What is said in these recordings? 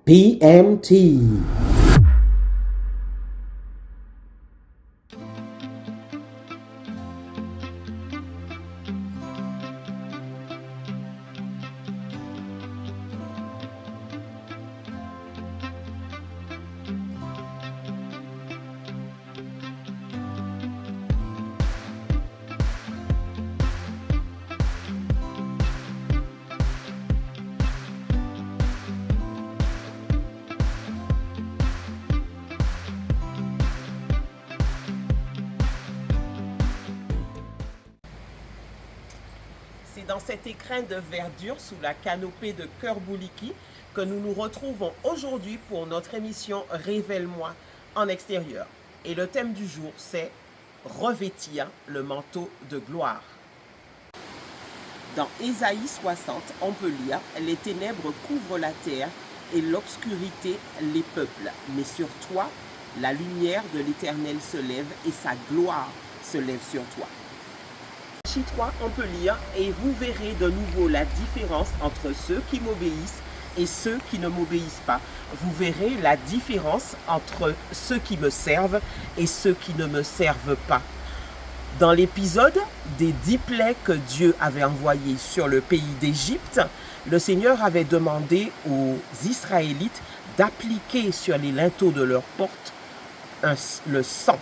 PMT. C'est dans cet écrin de verdure sous la canopée de Cœur Bouliki que nous nous retrouvons aujourd'hui pour notre émission Révèle-moi en extérieur. Et le thème du jour, c'est revêtir le manteau de gloire. Dans Ésaïe 60, on peut lire « Les ténèbres couvrent la terre et l'obscurité les peuples. Mais sur toi, la lumière de l'Éternel se lève et sa gloire se lève sur toi. » Chez 3, on peut lire « Et vous verrez de nouveau la différence entre ceux qui m'obéissent et ceux qui ne m'obéissent pas. Vous verrez la différence entre ceux qui me servent et ceux qui ne me servent pas. » Dans l'épisode des 10 plaies que Dieu avait envoyées sur le pays d'Égypte, le Seigneur avait demandé aux Israélites d'appliquer sur les linteaux de leurs portes le sang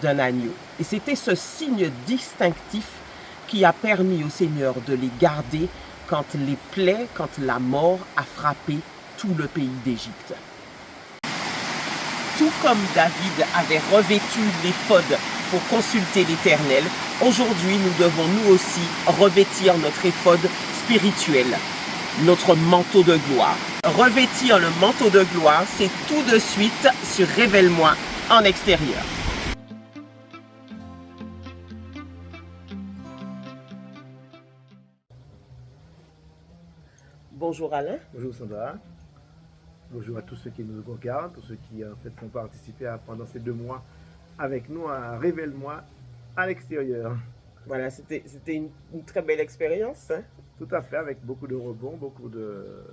d'un agneau. Et c'était ce signe distinctif qui a permis au Seigneur de les garder quand les plaies, quand la mort a frappé tout le pays d'Égypte. Tout comme David avait revêtu l'éphod pour consulter l'Éternel, aujourd'hui nous devons nous aussi revêtir notre éphod spirituel, notre manteau de gloire. Revêtir le manteau de gloire, c'est tout de suite sur Révèle-moi en extérieur. Bonjour Alain. Bonjour Sandra. Bonjour à tous ceux qui nous regardent, tous ceux qui en fait ont participé pendant ces 2 mois avec nous à Révèle-moi à l'extérieur. Voilà, c'était une très belle expérience. Hein? Tout à fait, avec beaucoup de rebonds, beaucoup de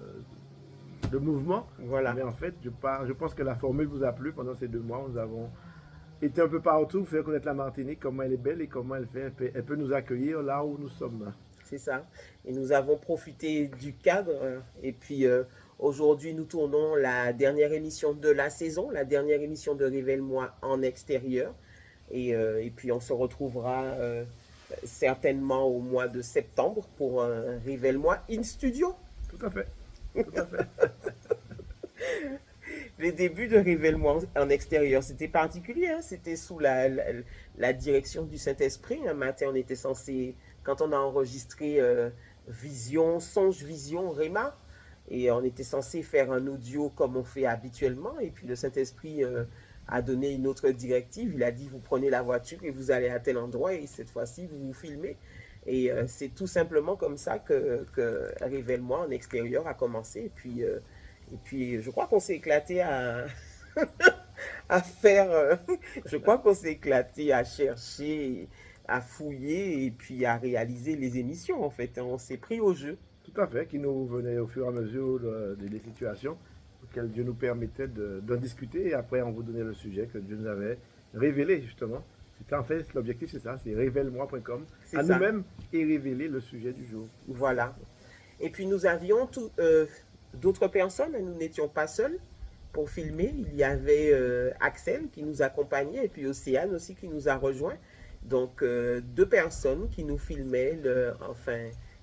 mouvements. Voilà. Mais en fait, je pense que la formule vous a plu pendant ces 2 mois. Nous avons été un peu partout, faire connaître la Martinique, comment elle est belle et comment elle peut nous accueillir là où nous sommes. C'est ça. Et nous avons profité du cadre. Et puis aujourd'hui, nous tournons la dernière émission de la saison, la dernière émission de Révèle-moi en extérieur. Et puis on se retrouvera certainement au mois de septembre pour Révèle-moi in studio. Tout à fait. Tout à fait. Les débuts de Révèle-moi en extérieur, c'était particulier. Hein? C'était sous la direction du Saint-Esprit. Un matin, on était censé, quand on a enregistré Vision, Songe, Vision, Réma, et on était censé faire un audio comme on fait habituellement. Et puis le Saint-Esprit a donné une autre directive. Il a dit, vous prenez la voiture et vous allez à tel endroit et cette fois-ci, vous vous filmez. Et c'est tout simplement comme ça que Révèle-moi en extérieur a commencé. Et puis je crois qu'on s'est éclaté à faire... je crois qu'on s'est éclaté à chercher, à fouiller et puis à réaliser les émissions, en fait. On s'est pris au jeu. Tout à fait, qui nous venait au fur et à mesure des situations auxquelles Dieu nous permettait d'en discuter et après on vous donnait le sujet que Dieu nous avait révélé justement. C'était en fait l'objectif, c'est ça, c'est révèle-moi.com à nous-mêmes et révéler le sujet du jour. Voilà. Et puis nous avions d'autres personnes, nous n'étions pas seuls pour filmer. Il y avait Axel qui nous accompagnait et puis Océane aussi qui nous a rejoints. Donc 2 personnes qui nous filmaient,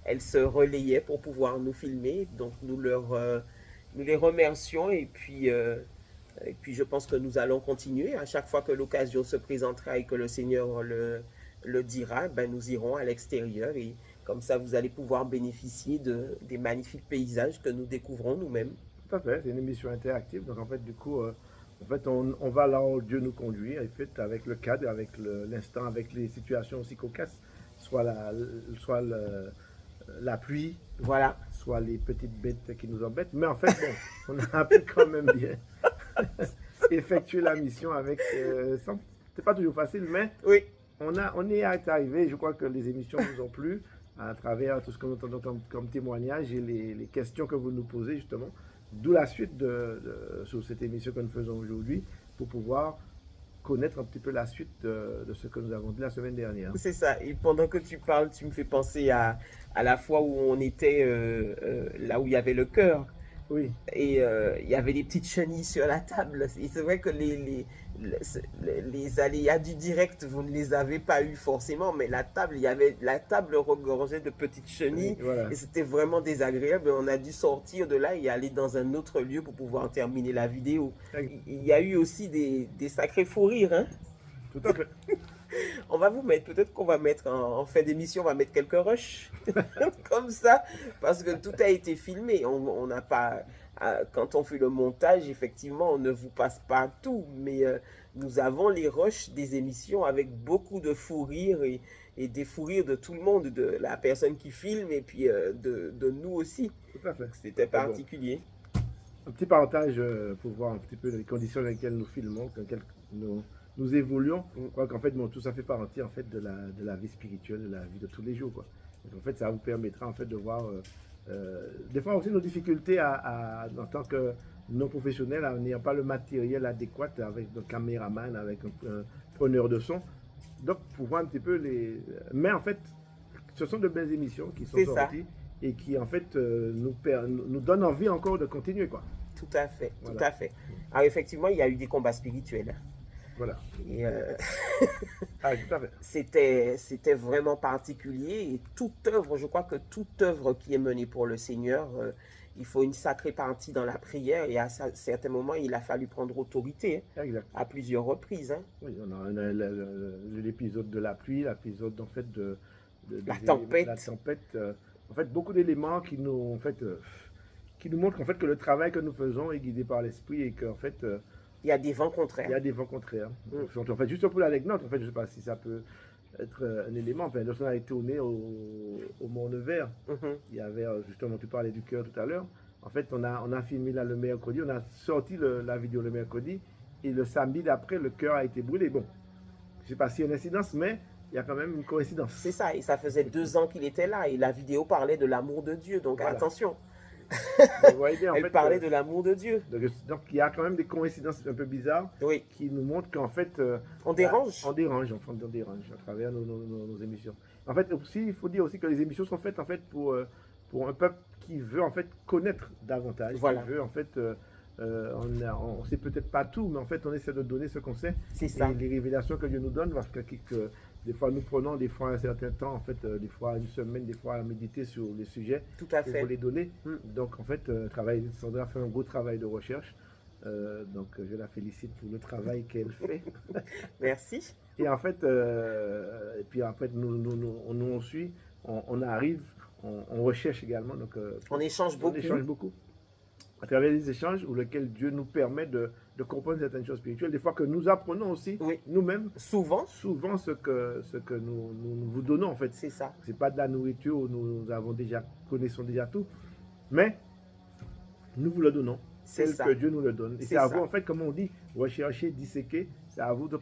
elles se relayaient pour pouvoir nous filmer. Donc nous les remercions et puis je pense que nous allons continuer. À chaque fois que l'occasion se présentera et que le Seigneur le dira, nous irons à l'extérieur et comme ça vous allez pouvoir bénéficier des magnifiques paysages que nous découvrons nous-mêmes. Tout à fait, c'est une émission interactive. Donc en fait, du coup, on va là où Dieu nous conduit, en fait, avec le cadre, avec l'instant, avec les situations aussi cocasses, soit la pluie, voilà, soit les petites bêtes qui nous embêtent. Mais en fait, bon, on a pu quand même bien effectuer la mission avec... c'est pas toujours facile, mais oui, on est arrivé, je crois que les émissions vous ont plu à travers tout ce que nous entendons comme témoignage et les questions que vous nous posez justement. D'où la suite sur cette émission que nous faisons aujourd'hui pour pouvoir connaître un petit peu la suite de ce que nous avons dit la semaine dernière. C'est ça. Et pendant que tu parles, tu me fais penser à la fois où on était là où il y avait le cœur. Oui. Et il y avait des petites chenilles sur la table. Et c'est vrai que les aléas du direct, vous ne les avez pas eu forcément, mais la table regorgeait de petites chenilles. Voilà. Et c'était vraiment désagréable. On a dû sortir de là et aller dans un autre lieu pour pouvoir terminer la vidéo. Il y a eu aussi des sacrés fous rires, hein? Tout à fait. On va vous mettre, peut-être qu'on va mettre en fin d'émission, on va mettre quelques rushs comme ça, parce que tout a été filmé. On n'a pas, quand on fait le montage, effectivement, on ne vous passe pas tout, mais nous avons les rushs des émissions avec beaucoup de fou rires et des fous rires de tout le monde, de la personne qui filme et puis de nous aussi. Tout à fait. C'était particulier. Un petit partage pour voir un petit peu les conditions dans lesquelles nous filmons, dans lesquelles nous évoluons. Je crois qu'en fait, tout ça fait partie en fait, de la vie spirituelle, de la vie de tous les jours. Quoi. Donc, en fait, ça vous permettra en fait, de voir des fois aussi nos difficultés en tant que non-professionnels, en n'ayant pas le matériel adéquat avec un caméraman, avec un preneur de son. Donc, pour voir un petit peu les... Mais en fait, ce sont de belles émissions qui sont sorties et qui en fait nous donnent envie encore de continuer. Quoi. Tout à fait, voilà. Tout à fait. Alors effectivement, il y a eu des combats spirituels. Voilà. Et tout à fait. C'était vraiment particulier. Et toute œuvre, je crois que toute œuvre qui est menée pour le Seigneur, il faut une sacrée partie dans la prière. Et à certains moments, il a fallu prendre autorité à plusieurs reprises. Hein. Oui, on a l'épisode de la pluie, l'épisode en fait de la tempête. La tempête. En fait, beaucoup d'éléments qui nous montrent en fait que le travail que nous faisons est guidé par l'esprit et qu'en fait il y a des vents contraires. Il y a des vents contraires. En fait, juste pour l'anecdote, en fait, je ne sais pas si ça peut être un élément. Enfin, lorsqu'on a été tourné au Mont-Nevers, il y avait justement, tu parlais du cœur tout à l'heure. En fait, on a filmé là le mercredi, on a sorti la vidéo le mercredi et le samedi d'après, le cœur a été brûlé. Bon, je ne sais pas s'il y a une incidence, mais il y a quand même une coïncidence. C'est ça, et ça faisait 2 ans qu'il était là, et la vidéo parlait de l'amour de Dieu, donc voilà. Attention. Elle parlait de l'amour de Dieu. Donc il y a quand même des coïncidences un peu bizarres qui nous montrent qu'en fait... on dérange. On dérange à travers nos émissions. En fait, aussi, il faut dire aussi que les émissions sont faites en fait pour un peuple qui veut en fait connaître davantage, voilà. Qui veut en fait... on ne sait peut-être pas tout, mais en fait, on essaie de donner ce qu'on sait. C'est ça. Et les révélations que Dieu nous donne, parce que des fois, nous prenons des fois un certain temps, en fait, des fois une semaine, des fois à méditer sur les sujets. Tout à fait. Pour les donner. Donc, en fait, Sandra fait un gros travail de recherche. Donc, je la félicite pour le travail qu'elle fait. Merci. Et en fait, nous on suit, on arrive, on recherche également. Donc, on échange beaucoup. On échange beaucoup. À travers les échanges où lesquels Dieu nous permet de comprendre certaines choses spirituelles, des fois que nous apprenons aussi nous-mêmes. Souvent ce que nous vous donnons en fait. C'est ça. C'est pas de la nourriture où nous connaissons déjà tout, mais nous vous le donnons. C'est que Dieu nous le donne. Et c'est à vous en fait, comme on dit, rechercher, disséquer. C'est à vous de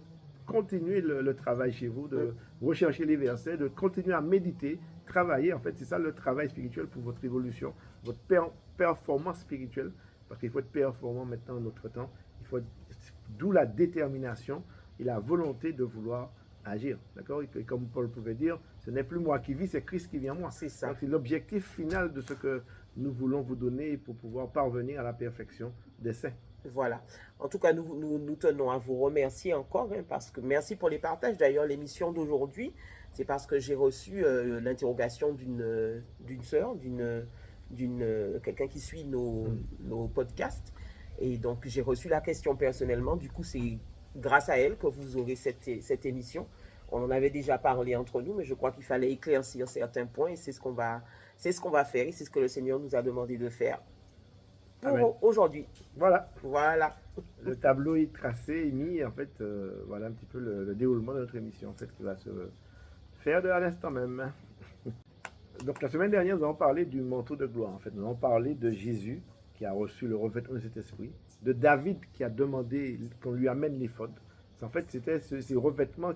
continuer le travail chez vous, de rechercher les versets, de continuer à méditer, travailler. En fait, c'est ça le travail spirituel pour votre évolution, votre performance spirituelle, parce qu'il faut être performant maintenant en notre temps. D'où la détermination et la volonté de vouloir agir. D'accord? Et comme Paul pouvait dire, ce n'est plus moi qui vis, c'est Christ qui vit en moi. C'est ça. Donc, c'est l'objectif final de ce que nous voulons vous donner pour pouvoir parvenir à la perfection des saints. Voilà. En tout cas, nous tenons à vous remercier encore, parce que merci pour les partages. D'ailleurs, l'émission d'aujourd'hui, c'est parce que j'ai reçu l'interrogation d'une sœur, quelqu'un qui suit nos podcasts. Et donc, j'ai reçu la question personnellement. Du coup, c'est grâce à elle que vous aurez cette émission. On en avait déjà parlé entre nous, mais je crois qu'il fallait éclaircir certains points et c'est ce qu'on va faire et c'est ce que le Seigneur nous a demandé de faire pour aujourd'hui. Voilà. Le tableau est tracé et mis. En fait, voilà un petit peu le déroulement de notre émission en fait, qui va se faire à l'instant même. Donc, la semaine dernière, nous avons parlé du manteau de gloire. En fait, nous avons parlé de Jésus qui a reçu le revêtement de cet esprit, de David qui a demandé qu'on lui amène l'éphod, En fait, c'était ces revêtements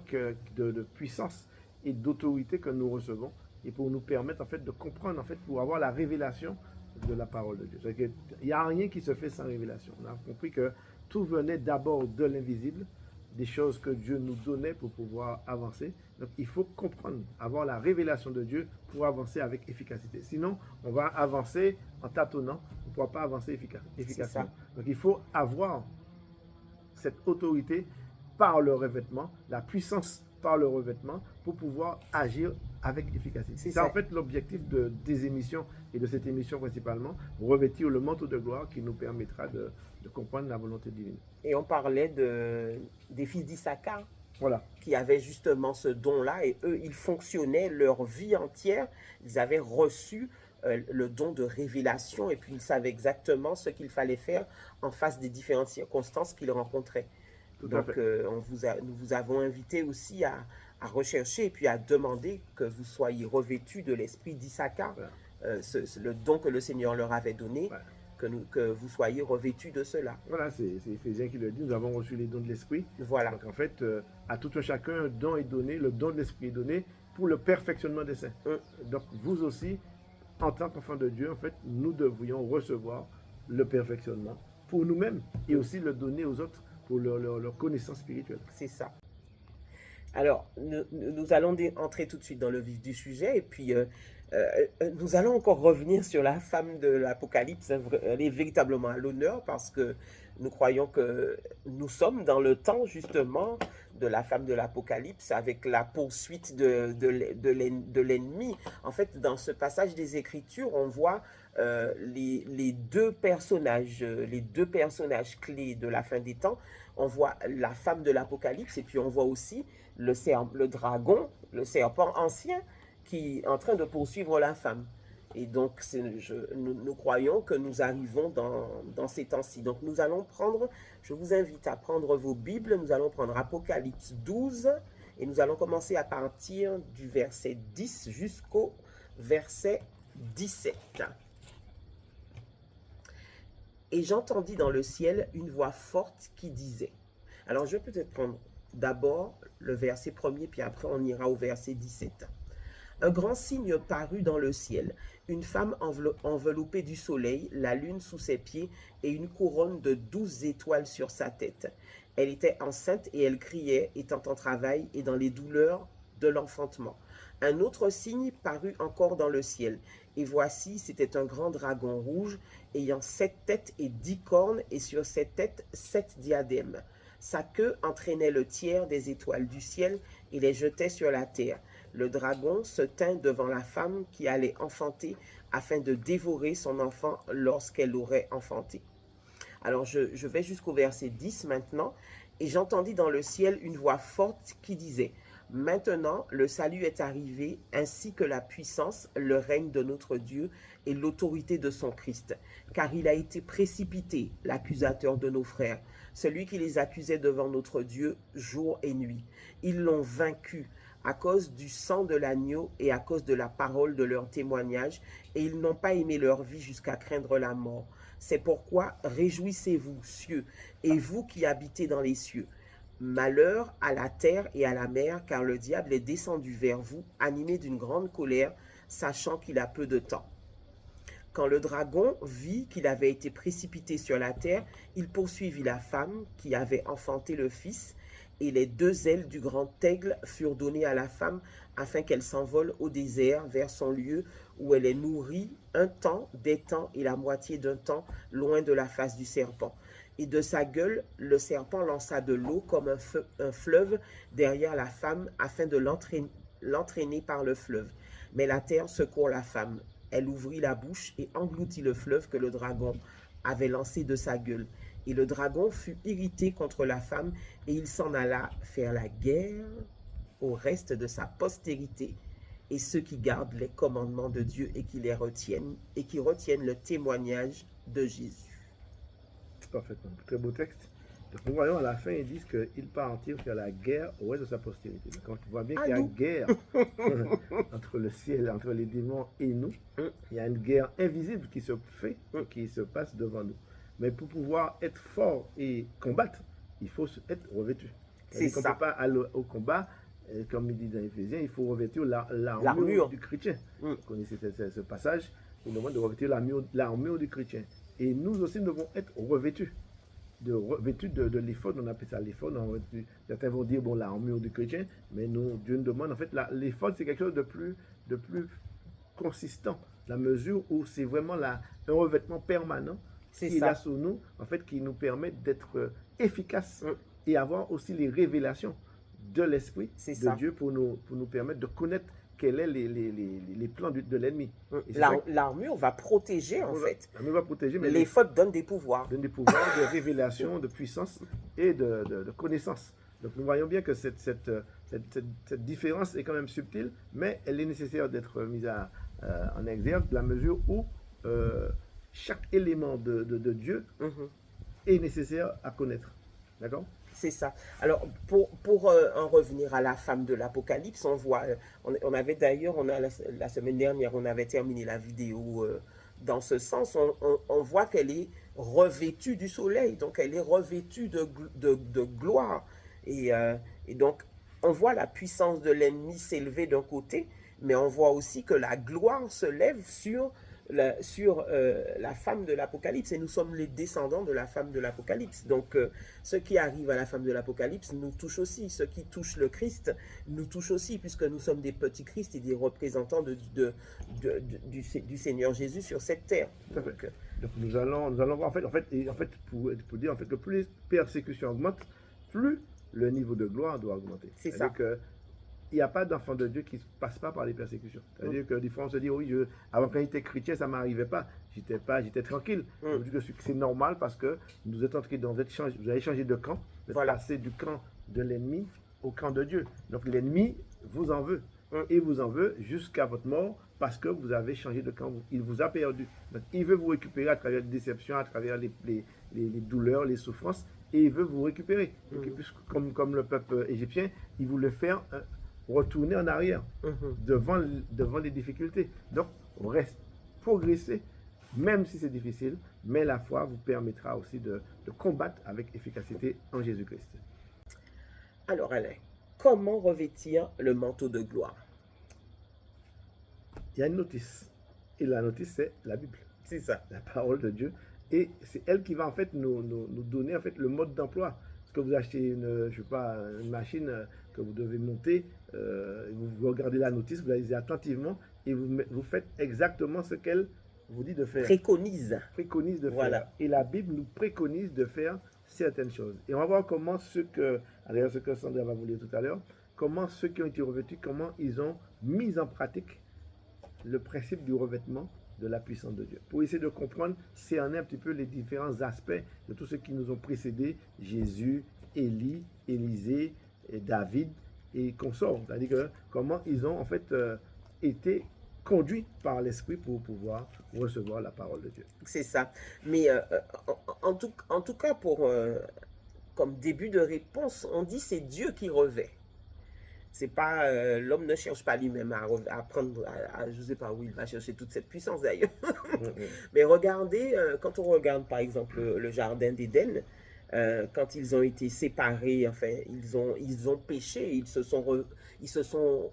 de puissance et d'autorité que nous recevons et pour nous permettre en fait de comprendre, en fait, pour avoir la révélation de la parole de Dieu. Il n'y a rien qui se fait sans révélation. On a compris que tout venait d'abord de l'invisible, des choses que Dieu nous donnait pour pouvoir avancer. Donc il faut comprendre, avoir la révélation de Dieu pour avancer avec efficacité. Sinon, on va avancer en tâtonnant, on ne pourra pas avancer efficacement. Donc il faut avoir cette autorité par le revêtement, la puissance par le revêtement pour pouvoir agir avec efficacité. C'est en fait l'objectif des émissions et de cette émission principalement, revêtir le manteau de gloire qui nous permettra de comprendre la volonté divine. Et on parlait des fils d'Issachar, voilà, qui avaient justement ce don-là, et eux, ils fonctionnaient leur vie entière, ils avaient reçu le don de révélation, et puis ils savaient exactement ce qu'il fallait faire en face des différentes circonstances qu'ils rencontraient. Donc, nous vous avons invité aussi à rechercher et puis à demander que vous soyez revêtus de l'esprit d'Issachar, voilà. Le don que le Seigneur leur avait donné, voilà. que vous soyez revêtus de cela. Voilà, c'est Éphésiens qui le dit, nous avons reçu les dons de l'esprit. Voilà. Donc en fait, à tout un chacun, un don est donné, le don de l'esprit est donné pour le perfectionnement des saints. Donc vous aussi, en tant qu'enfants de Dieu, en fait, nous devrions recevoir le perfectionnement pour nous-mêmes et aussi le donner aux autres pour leur connaissance spirituelle. C'est ça. Alors, nous allons entrer tout de suite dans le vif du sujet et puis nous allons encore revenir sur la femme de l'Apocalypse. Elle est véritablement à l'honneur parce que nous croyons que nous sommes dans le temps justement de la femme de l'Apocalypse avec la poursuite de l'ennemi. En fait, dans ce passage des Écritures, on voit les deux personnages clés de la fin des temps. On voit la femme de l'Apocalypse et puis on voit aussi le dragon, le serpent ancien qui est en train de poursuivre la femme. Et donc, nous croyons que nous arrivons dans ces temps-ci. Donc, nous allons prendre, je vous invite à prendre vos Bibles, nous allons prendre Apocalypse 12 et nous allons commencer à partir du verset 10 jusqu'au verset 17. Et j'entendis dans le ciel une voix forte qui disait, alors je vais peut-être prendre d'abord le verset 1er, puis après on ira au verset 17. Un grand signe parut dans le ciel, une femme enveloppée du soleil, la lune sous ses pieds et une couronne de 12 étoiles sur sa tête. Elle était enceinte et elle criait, étant en travail et dans les douleurs de l'enfantement. Un autre signe parut encore dans le ciel, et voici, c'était un grand dragon rouge, ayant 7 têtes et 10 cornes, et sur ses têtes 7 diadèmes. Sa queue entraînait le tiers des étoiles du ciel et les jetait sur la terre. Le dragon se tint devant la femme qui allait enfanter afin de dévorer son enfant lorsqu'elle l'aurait enfanté. Alors je vais jusqu'au verset 10 maintenant. Et j'entendis dans le ciel une voix forte qui disait, « Maintenant le salut est arrivé, ainsi que la puissance, le règne de notre Dieu et l'autorité de son Christ. Car il a été précipité, l'accusateur de nos frères, celui qui les accusait devant notre Dieu jour et nuit. Ils l'ont vaincu à cause du sang de l'agneau et à cause de la parole de leur témoignage, et ils n'ont pas aimé leur vie jusqu'à craindre la mort. C'est pourquoi réjouissez-vous, cieux, et vous qui habitez dans les cieux. Malheur à la terre et à la mer, car le diable est descendu vers vous, animé d'une grande colère, sachant qu'il a peu de temps. Quand le dragon vit qu'il avait été précipité sur la terre, il poursuivit la femme qui avait enfanté le fils, et les 2 ailes du grand aigle furent données à la femme afin qu'elle s'envole au désert vers son lieu où elle est nourrie un temps, des temps et la moitié d'un temps, loin de la face du serpent. Et de sa gueule, le serpent lança de l'eau comme un fleuve derrière la femme afin de l'entraîner par le fleuve. Mais la terre secourt la femme. Elle ouvrit la bouche et engloutit le fleuve que le dragon avait lancé de sa gueule. Et le dragon fut irrité contre la femme et il s'en alla faire la guerre au reste de sa postérité et ceux qui gardent les commandements de Dieu et qui les retiennent et qui retiennent le témoignage de Jésus. Parfaitement, très beau texte. Donc nous voyons à la fin, ils disent qu'il partir faire la guerre au reste de sa postérité. Donc on voit bien qu'il y a une guerre entre le ciel, entre les démons et nous. Il y a une guerre invisible qui se fait, qui se passe devant nous. Mais pour pouvoir être fort et combattre, il faut être revêtu. C'est qu'on ne ça. peut pas aller au combat, comme il dit dans Éphésiens, il faut revêtir l'armure L'armure. du chrétien. Mm. Vous connaissez ce passage, il nous demande de revêtir l'armure du chrétien. Et nous aussi, nous devons être revêtus. De l'éphod, on appelle ça l'éphod. Certains vont dire, bon, l'armure du chrétien, mais nous, Dieu nous demande, en fait, l'éphod, c'est quelque chose de plus consistant, la mesure où c'est vraiment un revêtement permanent C'est qui est ça. là sur nous, en fait, qui nous permet d'être efficaces Mm. et avoir aussi les révélations de l'Esprit C'est de ça. Dieu pour nous permettre de connaître quels sont les plans de l'ennemi. Et c'est ça L'armure va protéger, en fait. L'armure va protéger, mais Les fautes donnent des pouvoirs. donne des pouvoirs de révélation, de puissance et de connaissance. Donc nous voyons bien que cette différence est quand même subtile, mais elle est nécessaire d'être mise en exergue, de la mesure où chaque élément de Dieu Mhm. est nécessaire à connaître. D'accord? C'est ça. Alors, pour en revenir à la femme de l'Apocalypse, on voit, on avait d'ailleurs, la semaine dernière, on avait terminé la vidéo dans ce sens, on voit qu'elle est revêtue du soleil, donc elle est revêtue de gloire. Et donc, on voit la puissance de l'ennemi s'élever d'un côté, mais on voit aussi que la gloire se lève sur la femme de l'Apocalypse, et nous sommes les descendants de la femme de l'Apocalypse. Donc, ce qui arrive à la femme de l'Apocalypse nous touche aussi. Ce qui touche le Christ nous touche aussi, puisque nous sommes des petits Christ et des représentants du Seigneur Jésus sur cette terre. Tout à fait. Donc nous allons voir pour dire en fait que plus les persécutions augmentent, plus le niveau de gloire doit augmenter. C'est ça. C'est-à-dire que il n'y a pas d'enfant de Dieu qui ne passe pas par les persécutions. C'est-à-dire que des fois on se dit, oui, avant quand j'étais chrétien, ça ne m'arrivait pas. J'étais tranquille. Je dis que c'est normal parce que vous êtes entré vous avez changé de camp, vous êtes Voilà. passé du camp de l'ennemi au camp de Dieu. Donc l'ennemi vous en veut. Et vous en veut jusqu'à votre mort parce que vous avez changé de camp. Il vous a perdu. Donc il veut vous récupérer à travers les déceptions, à travers les douleurs, les souffrances, et il veut vous récupérer. Donc, comme le peuple égyptien, il voulait faire retourner en arrière devant les difficultés. Donc, progresser, même si c'est difficile, mais la foi vous permettra aussi de combattre avec efficacité en Jésus-Christ. Alors, Alain, comment revêtir le manteau de gloire? Il y a une notice. Et la notice, c'est la Bible. C'est ça. La parole de Dieu. Et c'est elle qui va en fait nous donner en fait le mode d'emploi. Parce que vous achetez une machine que vous devez monter, vous regardez la notice, vous la lisez attentivement et vous faites exactement ce qu'elle vous dit de faire. Préconise De Voilà. faire. Et la Bible nous préconise de faire certaines choses. Et on va voir comment d'ailleurs ce que Sandra va vous lire tout à l'heure, comment ceux qui ont été revêtus, comment ils ont mis en pratique le principe du revêtement de la puissance de Dieu. Pour essayer de comprendre, cerner un petit peu les différents aspects de tous ceux qui nous ont précédés, Jésus, Élie, Élisée, et David et consorts. C'est-à-dire que comment ils ont en fait été conduits par l'Esprit pour pouvoir recevoir la parole de Dieu. C'est ça. Mais en tout cas, comme début de réponse, on dit c'est Dieu qui revêt. C'est pas l'homme ne cherche pas lui-même à prendre, je ne sais pas où il va chercher toute cette puissance d'ailleurs. Mais regardez, quand on regarde par exemple le jardin d'Éden, quand ils ont été séparés, enfin ils ont péché,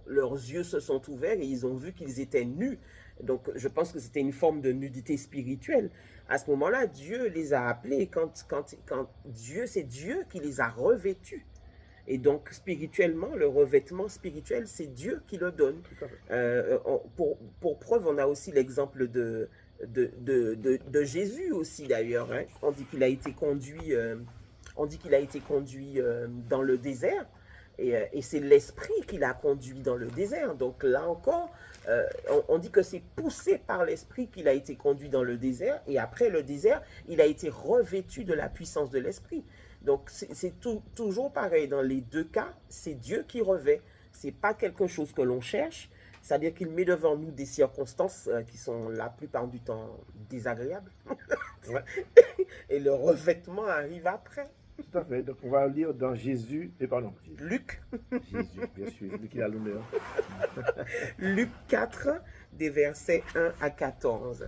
leurs yeux se sont ouverts et ils ont vu qu'ils étaient nus. Donc je pense que c'était une forme de nudité spirituelle. À ce moment-là, Dieu les a appelés. C'est Dieu qui les a revêtus. Et donc, spirituellement, le revêtement spirituel, c'est Dieu qui le donne. Pour preuve, on a aussi l'exemple de Jésus aussi, d'ailleurs. Hein. On dit qu'il a été conduit, dans le désert. Et c'est l'Esprit qui l'a conduit dans le désert. Donc là encore, on dit que c'est poussé par l'Esprit qu'il a été conduit dans le désert. Et après le désert, il a été revêtu de la puissance de l'Esprit. Donc, c'est toujours pareil. Dans les deux cas, c'est Dieu qui revêt. Ce n'est pas quelque chose que l'on cherche. C'est-à-dire qu'il met devant nous des circonstances qui sont la plupart du temps désagréables. Ouais. Et le revêtement arrive après. Tout à fait. Donc, on va lire dans Jésus. Luc. Jésus, bien sûr, c'est lui qui a l'honneur. Luc 4, des versets 1 à 14.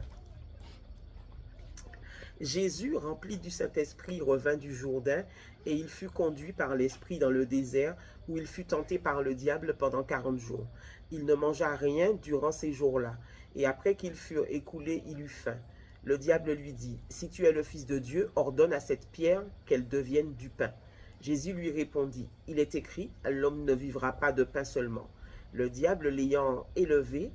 Jésus, rempli du Saint-Esprit, revint du Jourdain, et il fut conduit par l'Esprit dans le désert, où il fut tenté par le diable pendant 40 jours. Il ne mangea rien durant ces jours-là, et après qu'ils furent écoulés, il eut faim. Le diable lui dit, « Si tu es le Fils de Dieu, ordonne à cette pierre qu'elle devienne du pain. » Jésus lui répondit, « Il est écrit, l'homme ne vivra pas de pain seulement. » Le diable, l'ayant élevé,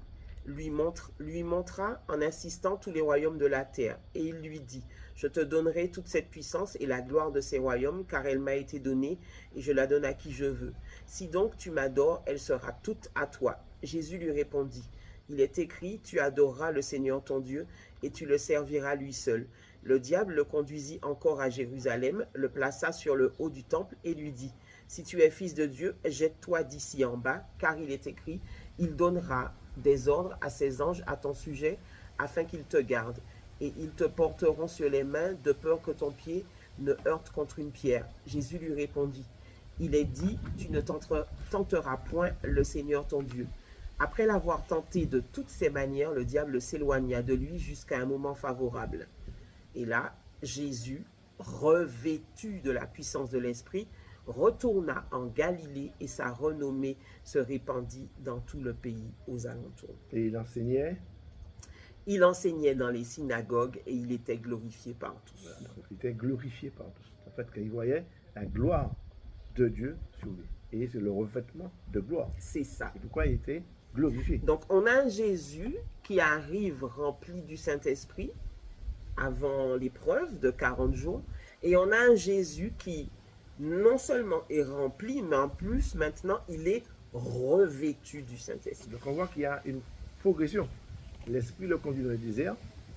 lui montra en insistant tous les royaumes de la terre. Et il lui dit, « Je te donnerai toute cette puissance et la gloire de ces royaumes, car elle m'a été donnée, et je la donne à qui je veux. Si donc tu m'adores, elle sera toute à toi. » Jésus lui répondit, « Il est écrit, tu adoreras le Seigneur ton Dieu, et tu le serviras lui seul. » Le diable le conduisit encore à Jérusalem, le plaça sur le haut du temple, et lui dit, « Si tu es fils de Dieu, jette-toi d'ici en bas, car il est écrit, il donnera des ordres à ses anges à ton sujet, afin qu'ils te gardent, et ils te porteront sur les mains, de peur que ton pied ne heurte contre une pierre. » Jésus lui répondit, « Il est dit, tu ne tenteras point le Seigneur ton Dieu. » Après l'avoir tenté de toutes ces manières, le diable s'éloigna de lui jusqu'à un moment favorable. Et là, Jésus, revêtu de la puissance de l'Esprit, retourna en Galilée et sa renommée se répandit dans tout le pays aux alentours. Et il enseignait. Il enseignait dans les synagogues et il était glorifié par tous. Voilà, donc il était glorifié par tous. En fait, quand il voyait la gloire de Dieu sur lui. Et c'est le revêtement de gloire. C'est ça. C'est pourquoi il était glorifié. Donc on a un Jésus qui arrive rempli du Saint-Esprit avant l'épreuve de 40 jours. Et on a un Jésus qui non seulement est rempli, mais en plus maintenant il est revêtu du Saint-Esprit. Donc on voit qu'il y a une progression. L'Esprit le conduit dans le désert.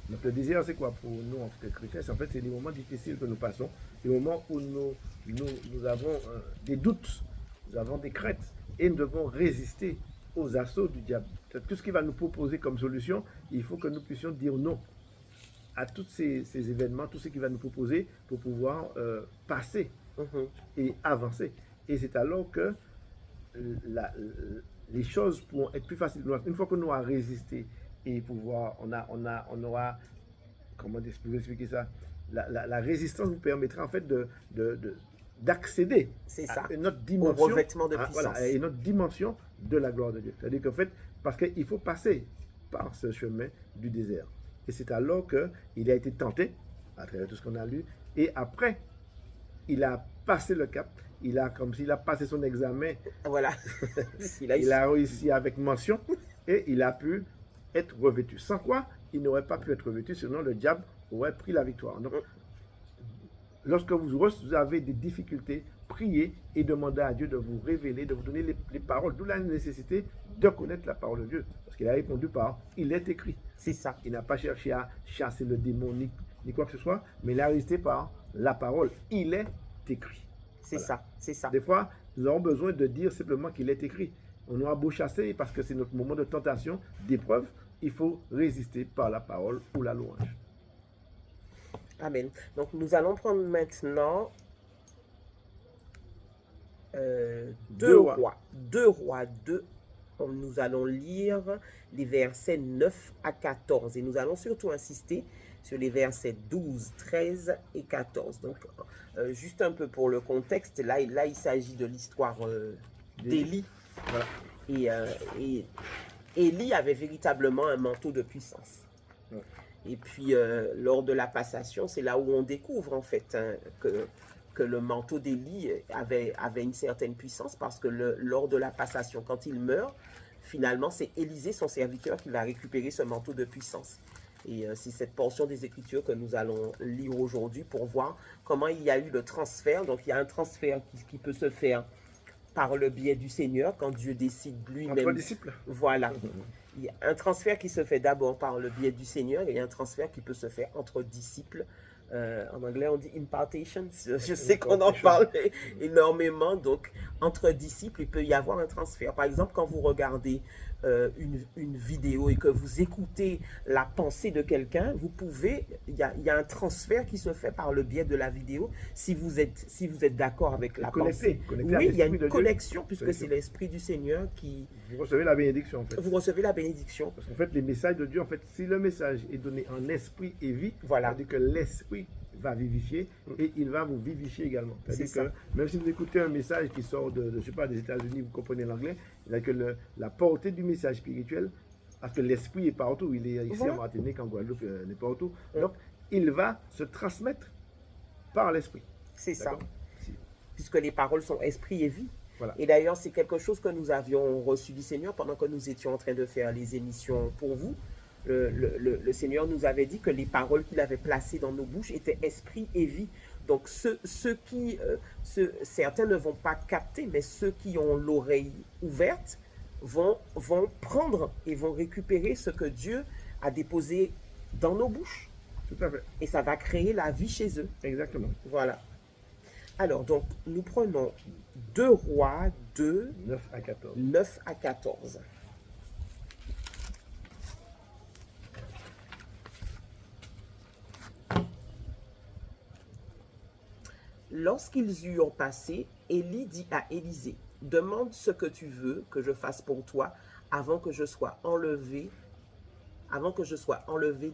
Donc le désert, c'est quoi pour nous en tant que chrétiens? En fait, c'est des moments difficiles que nous passons, des moments où nous avons des doutes, nous avons des craintes, et nous devons résister aux assauts du diable. Tout ce qu'il va nous proposer comme solution, il faut que nous puissions dire non à tous ces événements, tout ce qu'il va nous proposer pour pouvoir passer et avancer. Et c'est alors que les choses pourront être plus faciles. Une fois que nous avons résisté et pouvoir, on aura, comment expliquer ça, la résistance nous permettra en fait d'accéder à notre dimension, au revêtement de puissance. Voilà, et notre dimension de la gloire de Dieu. C'est-à-dire qu'en fait, parce qu'il faut passer par ce chemin du désert. Et c'est alors qu'il a été tenté, à travers tout ce qu'on a lu, et après, il a passé le cap, comme s'il a passé son examen. Voilà. il a réussi avec mention, et il a pu être revêtu. Sans quoi, il n'aurait pas pu être revêtu, sinon le diable aurait pris la victoire. Donc, lorsque vous avez des difficultés, priez et demandez à Dieu de vous révéler, de vous donner les paroles, d'où la nécessité de connaître la parole de Dieu. Parce qu'il a répondu par « il est écrit ». C'est ça. Il n'a pas cherché à chasser le démon ni quoi que ce soit, mais il a résisté par la parole. Il est écrit. C'est ça, c'est ça. Des fois, nous avons besoin de dire simplement qu'il est écrit. On aura beau chasser parce que c'est notre moment de tentation, d'épreuve, il faut résister par la parole ou la louange. Amen. Donc nous allons prendre maintenant 2 rois. 2 rois 2. Nous allons lire les versets 9 à 14 et nous allons surtout insister sur les versets 12, 13 et 14. Donc, juste un peu pour le contexte, là il s'agit de l'histoire d'Élie. Voilà. Et Élie avait véritablement un manteau de puissance. Ouais. Et puis, lors de la passation, c'est là où on découvre en fait que le manteau d'Élie avait une certaine puissance parce que lors de la passation, quand il meurt, finalement, c'est Élisée, son serviteur, qui va récupérer ce manteau de puissance. Et c'est cette portion des Écritures que nous allons lire aujourd'hui pour voir comment il y a eu le transfert. Donc, il y a un transfert qui peut se faire par le biais du Seigneur, quand Dieu décide lui-même. Entre disciples. Voilà. Il y a un transfert qui se fait d'abord par le biais du Seigneur et il y a un transfert qui peut se faire entre disciples. En anglais, on dit impartation. Je sais qu'on en parle énormément. Donc, entre disciples, il peut y avoir un transfert. Par exemple, quand vous regardez une vidéo et que vous écoutez la pensée de quelqu'un, vous pouvez, il y a un transfert qui se fait par le biais de la vidéo si vous êtes d'accord avec la pensée. Connecté à Oui, il y a l'Esprit une de Dieu. connexion puisque Connexion. c'est l'Esprit du Seigneur qui... Vous recevez la bénédiction en fait. Vous recevez la bénédiction. Parce qu'en fait, les messages de Dieu, en fait, si le message est donné en esprit et vie, Voilà. c'est-à-dire que l'esprit va vivifier et il va vous vivifier également. C'est C'est-à-dire que même si vous écoutez un message qui sort je sais pas, des États-Unis, vous comprenez l'anglais, c'est-à-dire que la portée du message spirituel, parce que l'esprit est partout, il est ici Voilà. en Martinique, en Guadeloupe, il est partout. Donc, il va se transmettre par l'esprit. C'est ça. D'accord? Puisque les paroles sont esprit et vie. Voilà. Et d'ailleurs, c'est quelque chose que nous avions reçu du Seigneur pendant que nous étions en train de faire les émissions pour vous. Le Seigneur nous avait dit que les paroles qu'il avait placées dans nos bouches étaient esprit et vie. Donc, certains ne vont pas capter, mais ceux qui ont l'oreille ouverte vont prendre et vont récupérer ce que Dieu a déposé dans nos bouches. Tout à fait. Et ça va créer la vie chez eux. Exactement. Voilà. Alors, donc, nous prenons 2 Rois 2, 9 à 14. 9 à 14. Lorsqu'ils eurent passé, Élie dit à Élisée, « Demande ce que tu veux que je fasse pour toi avant que je sois enlevé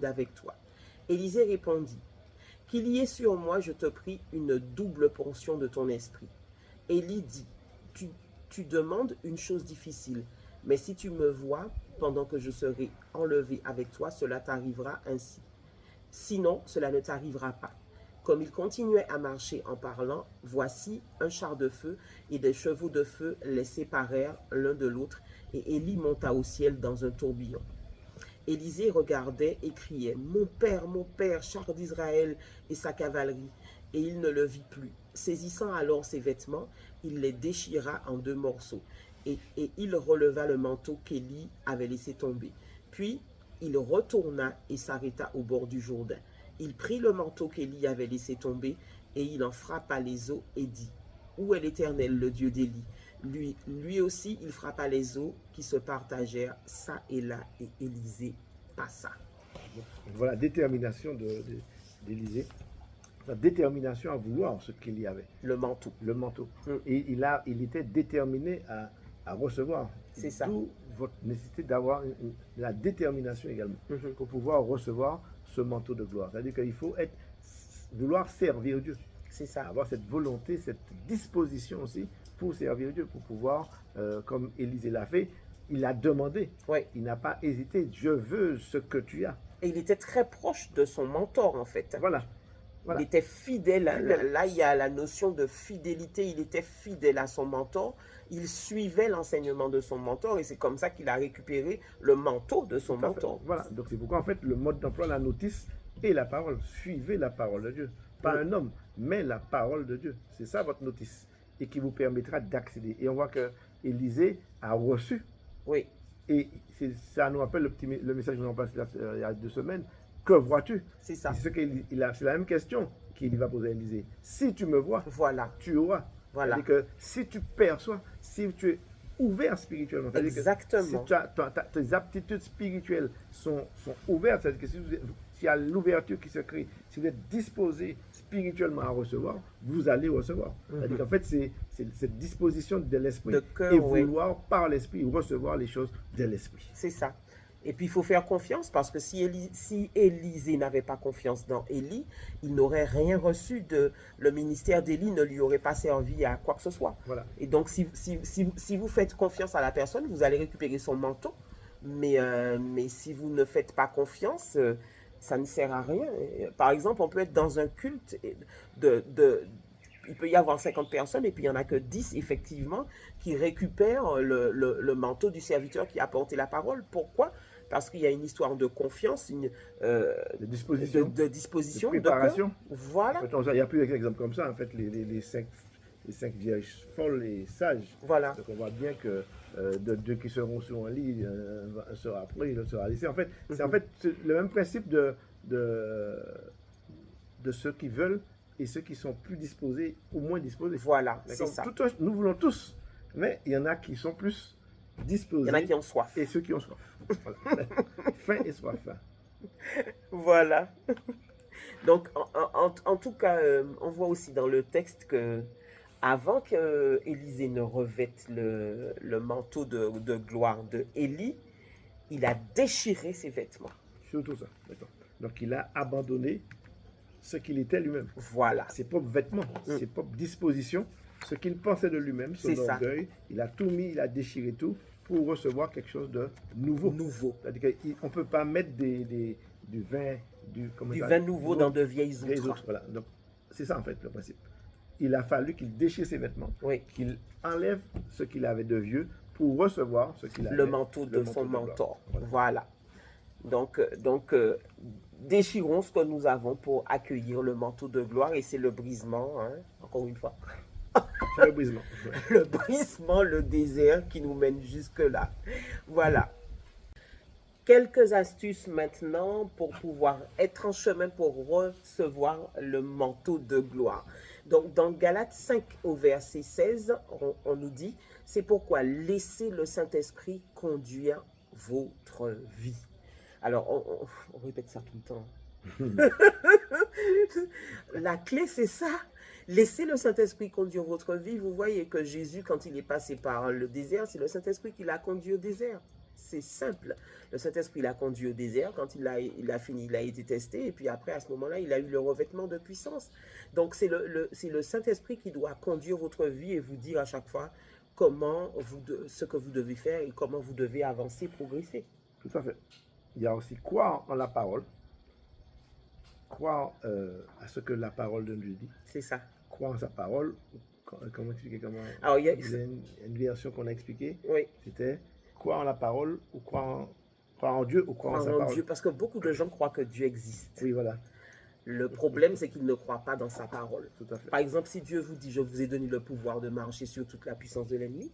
d'avec toi. » Élisée répondit, « Qu'il y ait sur moi, je te prie, une double portion de ton esprit. » Élie dit, tu demandes une chose difficile, mais si tu me vois pendant que je serai enlevé avec toi, cela t'arrivera ainsi. Sinon, cela ne t'arrivera pas. Comme il continuait à marcher en parlant, voici un char de feu et des chevaux de feu les séparèrent l'un de l'autre, et Élie monta au ciel dans un tourbillon. Élisée regardait et criait, mon père, char d'Israël et sa cavalerie. Et il ne le vit plus. Saisissant alors ses vêtements, il les déchira en 2 morceaux. Et il releva le manteau qu'Élie avait laissé tomber. Puis il retourna et s'arrêta au bord du Jourdain. Il prit le manteau qu'Élie avait laissé tomber et il en frappa les eaux et dit, où est l'Éternel, le Dieu d'Élie? Lui aussi, il frappa les eaux qui se partagèrent ça et là, et Élisée passa. Voilà la détermination d'Élisée, sa détermination à vouloir ce qu'il y avait. Le manteau. Le manteau. Et il était déterminé à recevoir. C'est ça. D'où votre nécessité d'avoir la détermination également pour pouvoir recevoir ce manteau de gloire. C'est-à-dire qu'il faut vouloir servir Dieu. C'est ça. Avoir cette volonté, cette disposition aussi pour servir Dieu, pour pouvoir, comme Élisée l'a fait, il a demandé. Oui. Il n'a pas hésité. Je veux ce que tu as. Et il était très proche de son mentor, en fait. Voilà. Il était fidèle. Là, il y a la notion de fidélité. Il était fidèle à son mentor. Il suivait l'enseignement de son mentor et c'est comme ça qu'il a récupéré le manteau de son mentor. Voilà. Donc, c'est pourquoi, en fait, le mode d'emploi, la notice et la parole. Suivez la parole de Dieu. Pas un homme, mais la parole de Dieu. C'est ça votre notice. Et qui vous permettra d'accéder. Et on voit que Élisée a reçu. Oui. Et ça nous rappelle le message que nous avons passé il y a 2 semaines. Que vois-tu? C'est ça. C'est la même question qu'il va poser à Élisée. Si tu me vois, voilà. tu auras. Voilà. C'est-à-dire que si tu perçois, si tu es ouvert spirituellement, exactement. Que si tes aptitudes spirituelles sont ouvertes, c'est-à-dire que s'il y a l'ouverture qui se crée, si vous êtes disposé spirituellement à recevoir, vous allez recevoir. C'est-à-dire qu'en fait, c'est cette disposition de l'esprit et vouloir par l'esprit recevoir les choses de l'esprit. C'est ça. Et puis, il faut faire confiance parce que si Élisée n'avait pas confiance dans Élie, il n'aurait rien reçu le ministère d'Élie ne lui aurait pas servi à quoi que ce soit. Voilà. Et donc, si vous faites confiance à la personne, vous allez récupérer son manteau. Mais si vous ne faites pas confiance, ça ne sert à rien. Par exemple, on peut être dans un culte il peut y avoir 50 personnes et puis il n'y en a que 10 effectivement qui récupèrent le manteau du serviteur qui a porté la parole. Pourquoi? Parce qu'il y a une histoire de confiance, de disposition, de préparation. Voilà. En fait, il n'y a plus d'exemples comme ça. En fait, les cinq vierges folles et sages. Voilà. Donc on voit bien que de deux qui seront sur un lit, un sera pris, l'autre sera laissé. En fait, c'est le même principe de ceux qui veulent et ceux qui sont plus disposés ou moins disposés. Voilà, c'est ça. Nous voulons tous, mais il y en a qui sont plus Il disposés y en a qui ont soif. et ceux qui ont soif. Voilà. Faim et soif. Voilà. Donc, en tout cas, on voit aussi dans le texte que avant que Élisée ne revête le manteau de gloire de Élie, il a déchiré ses vêtements. Surtout ça. D'accord. Donc il a abandonné ce qu'il était lui-même. Voilà. Ses propres vêtements, ses propres dispositions, ce qu'il pensait de lui-même, son C'est ça. orgueil. Il a tout mis, il a déchiré tout pour recevoir quelque chose de nouveau. C'est-à-dire qu'on ne peut pas mettre du vin, Du vin nouveau dans de vieilles outres. Voilà. Donc c'est ça en fait le principe. Il a fallu qu'il déchire ses vêtements, Oui. qu'il enlève ce qu'il avait de vieux pour recevoir ce qu'il avait. Le manteau de son mentor. Voilà. Donc, déchirons ce que nous avons pour accueillir le manteau de gloire, et c'est le brisement, hein, encore une fois. C'est le brisement. Le brisement, le désert qui nous mène jusque-là. Voilà. Quelques astuces maintenant pour pouvoir être en chemin pour recevoir le manteau de gloire. Donc, dans Galates 5 au verset 16, on nous dit, c'est pourquoi laissez le Saint-Esprit conduire votre vie. Alors, on répète ça tout le temps. La clé, c'est ça. Laissez le Saint-Esprit conduire votre vie. Vous voyez que Jésus, quand il est passé par le désert, c'est le Saint-Esprit qui l'a conduit au désert. C'est simple. Le Saint-Esprit l'a conduit au désert. Quand il a fini, il a été testé. Et puis après, à ce moment-là, il a eu le revêtement de puissance. Donc, c'est le Saint-Esprit qui doit conduire votre vie et vous dire à chaque fois ce que vous devez faire et comment vous devez avancer, progresser. Tout à fait. Il y a aussi croire en la parole, croire à ce que la parole de Dieu dit. C'est ça. Croire en sa parole. Comment expliquer comment? Alors, il y a une version qu'on a expliquée. Oui. C'était croire en la parole ou croire en Dieu ou croire en sa parole. Dieu, parce que beaucoup de gens croient que Dieu existe. Oui, voilà. Le problème, c'est qu'ils ne croient pas dans sa parole. Tout à fait. Par exemple, si Dieu vous dit, je vous ai donné le pouvoir de marcher sur toute la puissance de l'ennemi,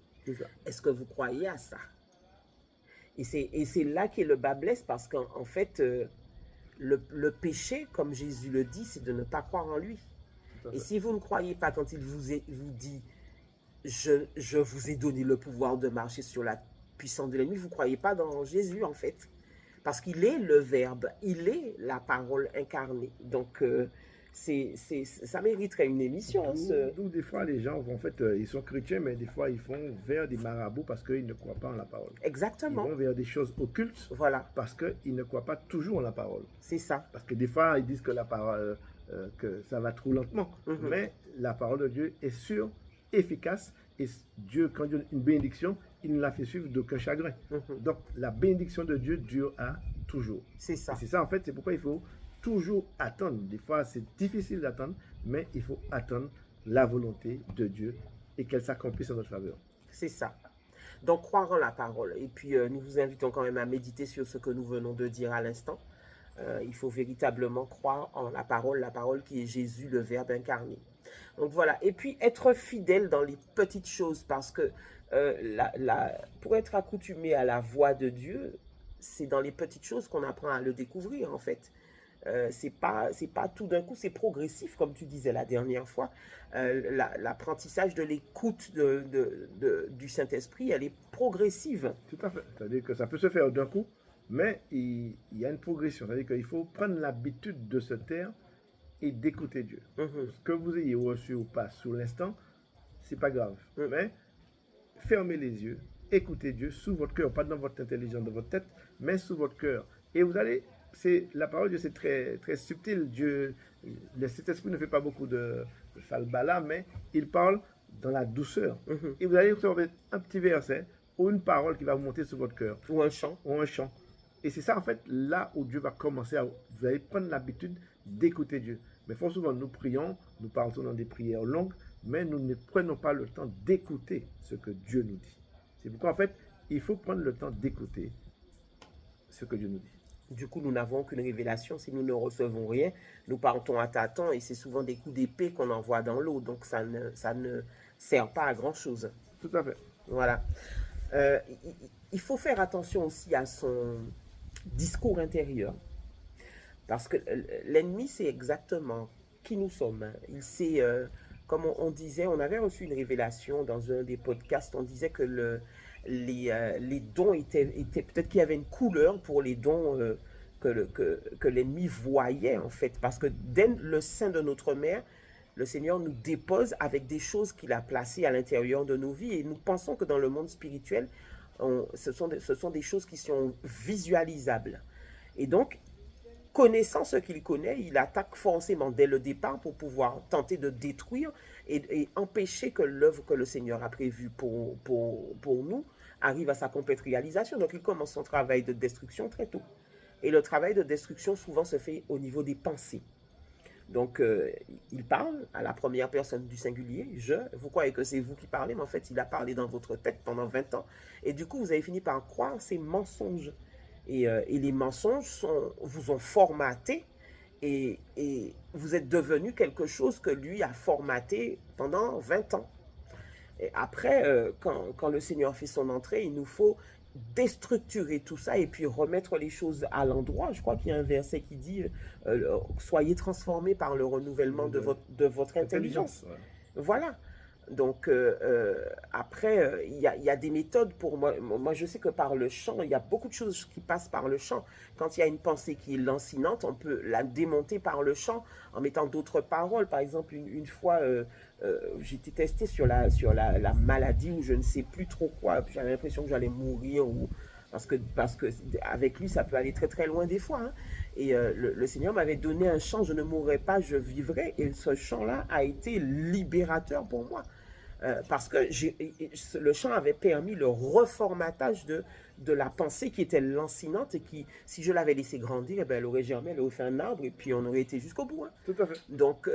est-ce que vous croyez à ça? Et c'est là qu'est le bas blesse, parce qu'en fait, le péché, comme Jésus le dit, c'est de ne pas croire en lui. Et si vous ne croyez pas quand il vous dit, je vous ai donné le pouvoir de marcher sur la puissance de l'ennemi, vous ne croyez pas dans Jésus, en fait. Parce qu'il est le Verbe, il est la parole incarnée. Donc, ça mériterait une émission. D'où des fois, les gens, en fait, ils sont chrétiens, mais des fois, ils vont vers des marabouts parce qu'ils ne croient pas en la parole. Exactement. Ils vont vers des choses occultes, voilà, parce qu'ils ne croient pas toujours en la parole. C'est ça. Parce que des fois, ils disent que la parole, que ça va trop lentement. Mais la parole de Dieu est sûre, efficace, et Dieu, quand Dieu donne une bénédiction, il ne la fait suivre d'aucun chagrin. Donc, la bénédiction de Dieu dure à toujours. C'est ça. Et c'est ça, en fait, c'est pourquoi il faut toujours attendre. Des fois, c'est difficile d'attendre, mais il faut attendre la volonté de Dieu et qu'elle s'accomplisse en notre faveur. C'est ça. Donc, croire en la parole. Et puis, nous vous invitons quand même à méditer sur ce que nous venons de dire à l'instant. Il faut véritablement croire en la parole qui est Jésus, le Verbe incarné. Donc, voilà. Et puis, être fidèle dans les petites choses, parce que pour être accoutumé à la voix de Dieu, c'est dans les petites choses qu'on apprend à le découvrir, en fait. C'est pas tout d'un coup, c'est progressif, comme tu disais la dernière fois. L'apprentissage de l'écoute du Saint-Esprit, elle est progressive. Tout à fait. C'est-à-dire que ça peut se faire d'un coup, mais il y a une progression. C'est-à-dire qu'il faut prendre l'habitude de se taire et d'écouter Dieu. Ce que vous ayez reçu ou pas sur l'instant, c'est pas grave. Mais fermez les yeux, écoutez Dieu sous votre cœur, pas dans votre intelligence, dans votre tête, mais sous votre cœur. Et vous allez, la parole de Dieu, c'est très, très subtil. Dieu, le Saint-Esprit ne fait pas beaucoup de falbala, mais il parle dans la douceur. Et vous allez trouver un petit verset ou une parole qui va vous monter sur votre cœur. Ou un chant. Et c'est ça, en fait, là où Dieu va commencer vous allez prendre l'habitude d'écouter Dieu. Mais fort souvent, nous prions, nous partons dans des prières longues, mais nous ne prenons pas le temps d'écouter ce que Dieu nous dit. C'est pourquoi, en fait, il faut prendre le temps d'écouter ce que Dieu nous dit. Du coup, nous n'avons aucune révélation. Si nous ne recevons rien, nous partons à tâtons et c'est souvent des coups d'épée qu'on envoie dans l'eau. Donc, ça ne sert pas à grand-chose. Tout à fait. Voilà. Il faut faire attention aussi à son discours intérieur. Parce que l'ennemi, c'est exactement qui nous sommes. Il sait, comme on disait, on avait reçu une révélation dans un des podcasts, on disait que les dons peut-être qu'il y avait une couleur pour les dons que l'ennemi voyait en fait. Parce que dès le sein de notre mère, le Seigneur nous dépose avec des choses qu'il a placées à l'intérieur de nos vies. Et nous pensons que dans le monde spirituel, ce sont des choses qui sont visualisables. Et donc, connaissant ce qu'il connaît, il attaque forcément dès le départ pour pouvoir tenter de détruire et empêcher que l'œuvre que le Seigneur a prévue pour nous arrive à sa complète réalisation. Donc il commence son travail de destruction très tôt. Et le travail de destruction souvent se fait au niveau des pensées. Donc il parle à la première personne du singulier, je, vous croyez que c'est vous qui parlez, mais en fait il a parlé dans votre tête pendant 20 ans. Et du coup vous avez fini par croire ces mensonges. Et les mensonges vous ont formaté et vous êtes devenu quelque chose que lui a formaté pendant 20 ans. Et après, quand le Seigneur fait son entrée, il nous faut déstructurer tout ça et puis remettre les choses à l'endroit. Je crois qu'il y a un verset qui dit soyez transformés par le renouvellement de votre intelligence. Ouais. Voilà. Donc, après, il y a des méthodes pour moi. Moi, je sais que par le chant, il y a beaucoup de choses qui passent par le chant. Quand il y a une pensée qui est lancinante, on peut la démonter par le chant en mettant d'autres paroles. Par exemple, une fois, j'ai été testé sur la maladie ou je ne sais plus trop quoi. J'avais l'impression que j'allais mourir parce que avec lui, ça peut aller très très loin des fois. Hein. Et le Seigneur m'avait donné un chant, je ne mourrai pas, je vivrai. Et ce chant-là a été libérateur pour moi. Parce que le chant avait permis le reformatage de la pensée qui était lancinante et qui, si je l'avais laissé grandir, eh ben, elle aurait germé, elle aurait fait un arbre et puis on aurait été jusqu'au bout. Hein. Tout à fait. Donc,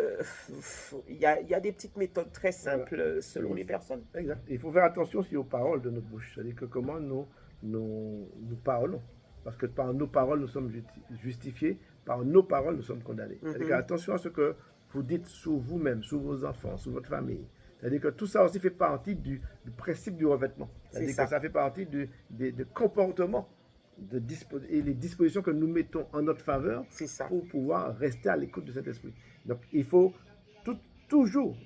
il y a des petites méthodes très simples Voilà. selon les personnes. Exact. Il faut faire attention aussi aux paroles de notre bouche. C'est-à-dire que comment nous parlons. Parce que par nos paroles, nous sommes justifiés. Par nos paroles, nous sommes condamnés. C'est-à-dire que attention à ce que vous dites sur vous-même, sur vos enfants, sur votre famille. C'est-à-dire que tout ça aussi fait partie du principe du revêtement. C'est-à-dire que ça fait partie des comportements et les dispositions que nous mettons en notre faveur pour pouvoir rester à l'écoute de cet esprit. Donc, il faut toujours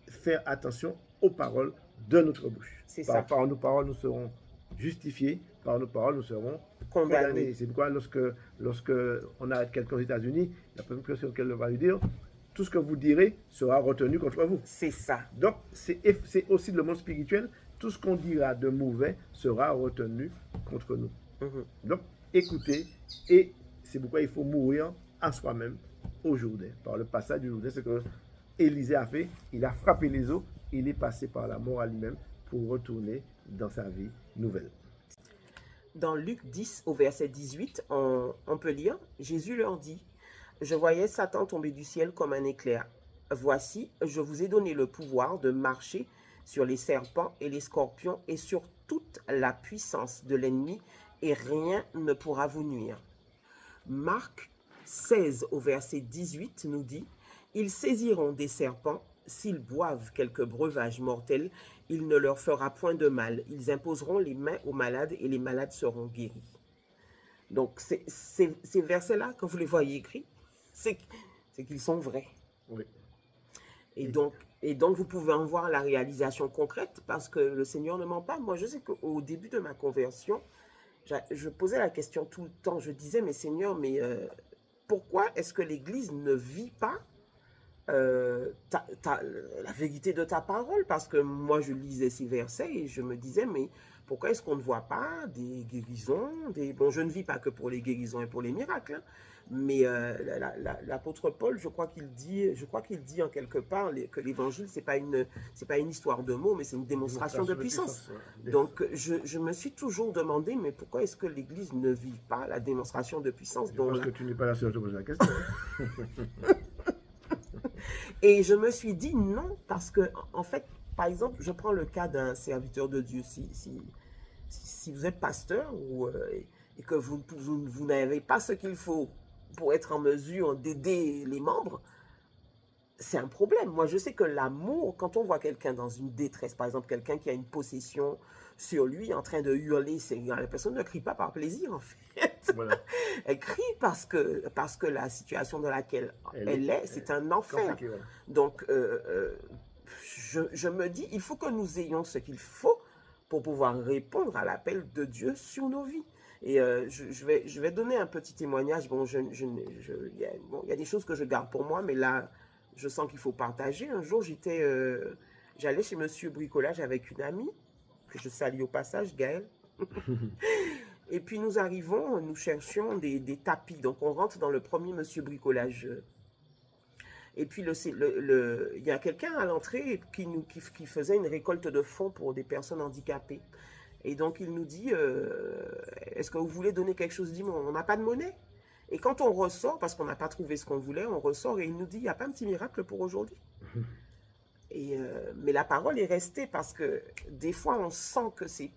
faire attention aux paroles de notre bouche. Par nos paroles, nous serons justifiés. Par nos paroles, nous serons condamnés. C'est pourquoi lorsque on arrête quelqu'un aux États-Unis, la première question qu'elle va lui dire, tout ce que vous direz sera retenu contre vous. C'est ça. Donc, c'est aussi le monde spirituel. Tout ce qu'on dira de mauvais sera retenu contre nous. Donc, écoutez, et c'est pourquoi il faut mourir à soi-même au Jourdain. Par le passage du Jourdain, c'est ce que Élisée a fait. Il a frappé les eaux. Il est passé par la mort à lui-même pour retourner dans sa vie nouvelle. Dans Luc 10, au verset 18, on peut lire, Jésus leur dit, je voyais Satan tomber du ciel comme un éclair. Voici, je vous ai donné le pouvoir de marcher sur les serpents et les scorpions et sur toute la puissance de l'ennemi et rien ne pourra vous nuire. Marc 16 au verset 18 nous dit, ils saisiront des serpents, s'ils boivent quelque breuvage mortel, il ne leur fera point de mal. Ils imposeront les mains aux malades et les malades seront guéris. Donc ces versets-là, quand vous les voyez écrits, c'est qu'ils sont vrais. Oui. Et donc, vous pouvez en voir la réalisation concrète parce que le Seigneur ne ment pas. Moi, je sais qu'au début de ma conversion, je posais la question tout le temps. Je disais, mais Seigneur, pourquoi est-ce que l'Église ne vit pas la vérité de ta parole? Parce que moi, je lisais ces versets et je me disais, mais pourquoi est-ce qu'on ne voit pas des guérisons? Bon, je ne vis pas que pour les guérisons et pour les miracles, hein, mais l'apôtre Paul, je crois qu'il dit en quelque part que l'évangile, c'est pas une histoire de mots, mais c'est une démonstration de puissance. Ouais. Donc, je me suis toujours demandé, mais pourquoi est-ce que l'Église ne vit pas la démonstration de puissance? Je pense que tu n'es pas la seule à te poser la question. Et je me suis dit non, parce que, en fait, par exemple, je prends le cas d'un serviteur de Dieu. Si vous êtes pasteur et que vous n'avez pas ce qu'il faut pour être en mesure d'aider les membres, c'est un problème. Moi, je sais que l'amour, quand on voit quelqu'un dans une détresse, par exemple, quelqu'un qui a une possession sur lui en train de hurler, la personne ne crie pas par plaisir, en fait. Voilà. Elle crie parce que la situation dans laquelle elle est, c'est un enfer. Donc, je me dis, il faut que nous ayons ce qu'il faut pour pouvoir répondre à l'appel de Dieu sur nos vies. Et je vais donner un petit témoignage. Bon, il y a des choses que je garde pour moi, mais là, je sens qu'il faut partager. Un jour, j'allais chez Monsieur Bricolage avec une amie, que je salue au passage, Gaëlle. Et puis nous arrivons, nous cherchions des tapis. Donc on rentre dans le premier Monsieur Bricolage. Et puis il y a quelqu'un à l'entrée qui faisait une récolte de fonds pour des personnes handicapées. Et donc il nous dit, est-ce que vous voulez donner quelque chose? Dis-moi, on n'a pas de monnaie. Et quand on ressort, parce qu'on n'a pas trouvé ce qu'on voulait, on ressort et il nous dit, il n'y a pas un petit miracle pour aujourd'hui. Mais la parole est restée parce que des fois on sent que c'est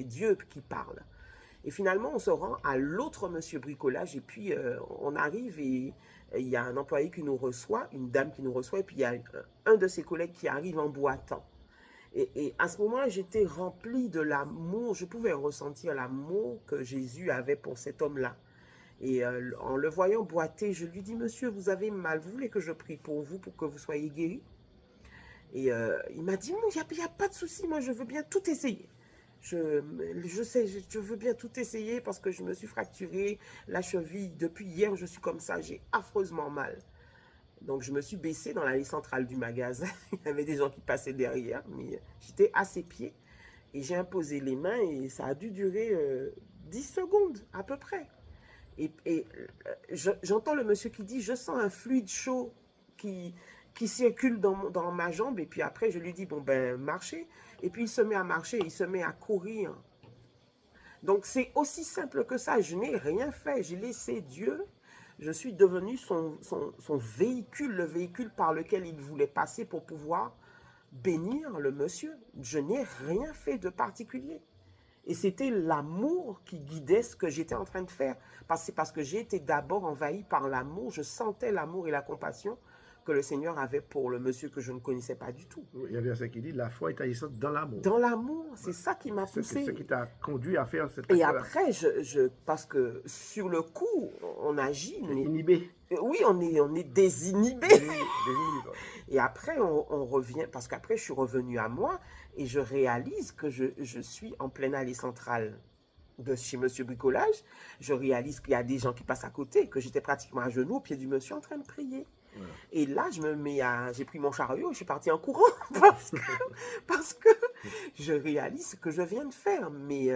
Dieu qui parle. Et finalement, on se rend à l'autre Monsieur Bricolage et puis on arrive et il y a un employé qui nous reçoit, une dame qui nous reçoit et puis il y a un de ses collègues qui arrive en boitant. Et à ce moment-là, j'étais remplie de l'amour, je pouvais ressentir l'amour que Jésus avait pour cet homme-là. Et en le voyant boiter, je lui dis, monsieur, vous avez mal, vous voulez que je prie pour vous pour que vous soyez guéri? Et il m'a dit, il n'y a pas de souci, moi je veux bien tout essayer. Je sais, je veux bien tout essayer parce que je me suis fracturé la cheville. Depuis hier, je suis comme ça, j'ai affreusement mal. Donc, je me suis baissée dans l'allée centrale du magasin. Il y avait des gens qui passaient derrière, mais j'étais à ses pieds. Et j'ai imposé les mains et ça a dû durer 10 secondes à peu près. Et j'entends le monsieur qui dit, je sens un fluide chaud qui circule dans ma jambe. Et puis après, je lui dis, bon ben, marchez. Et puis, il se met à marcher, il se met à courir. Donc, c'est aussi simple que ça. Je n'ai rien fait. J'ai laissé Dieu. Je suis devenu son véhicule, le véhicule par lequel il voulait passer pour pouvoir bénir le monsieur. Je n'ai rien fait de particulier. Et c'était l'amour qui guidait ce que j'étais en train de faire. C'est parce que j'ai été d'abord envahi par l'amour. Je sentais l'amour et la compassion que le Seigneur avait pour le monsieur que je ne connaissais pas du tout. Il y a un verset qui dit, la foi est agissante dans l'amour. Dans l'amour, c'est ça qui m'a poussé. C'est ce qui t'a conduit à faire cette Et après, parce que sur le coup, on agit. Inhibé. Oui, on est désinhibé. Et après, on revient, parce qu'après, je suis revenu à moi et je réalise que je suis en pleine allée centrale de chez Monsieur Bricolage. Je réalise qu'il y a des gens qui passent à côté, que j'étais pratiquement à genoux au pied du monsieur en train de prier. Voilà. Et là, j'ai pris mon chariot et je suis partie en courant parce que je réalise ce que je viens de faire. Mais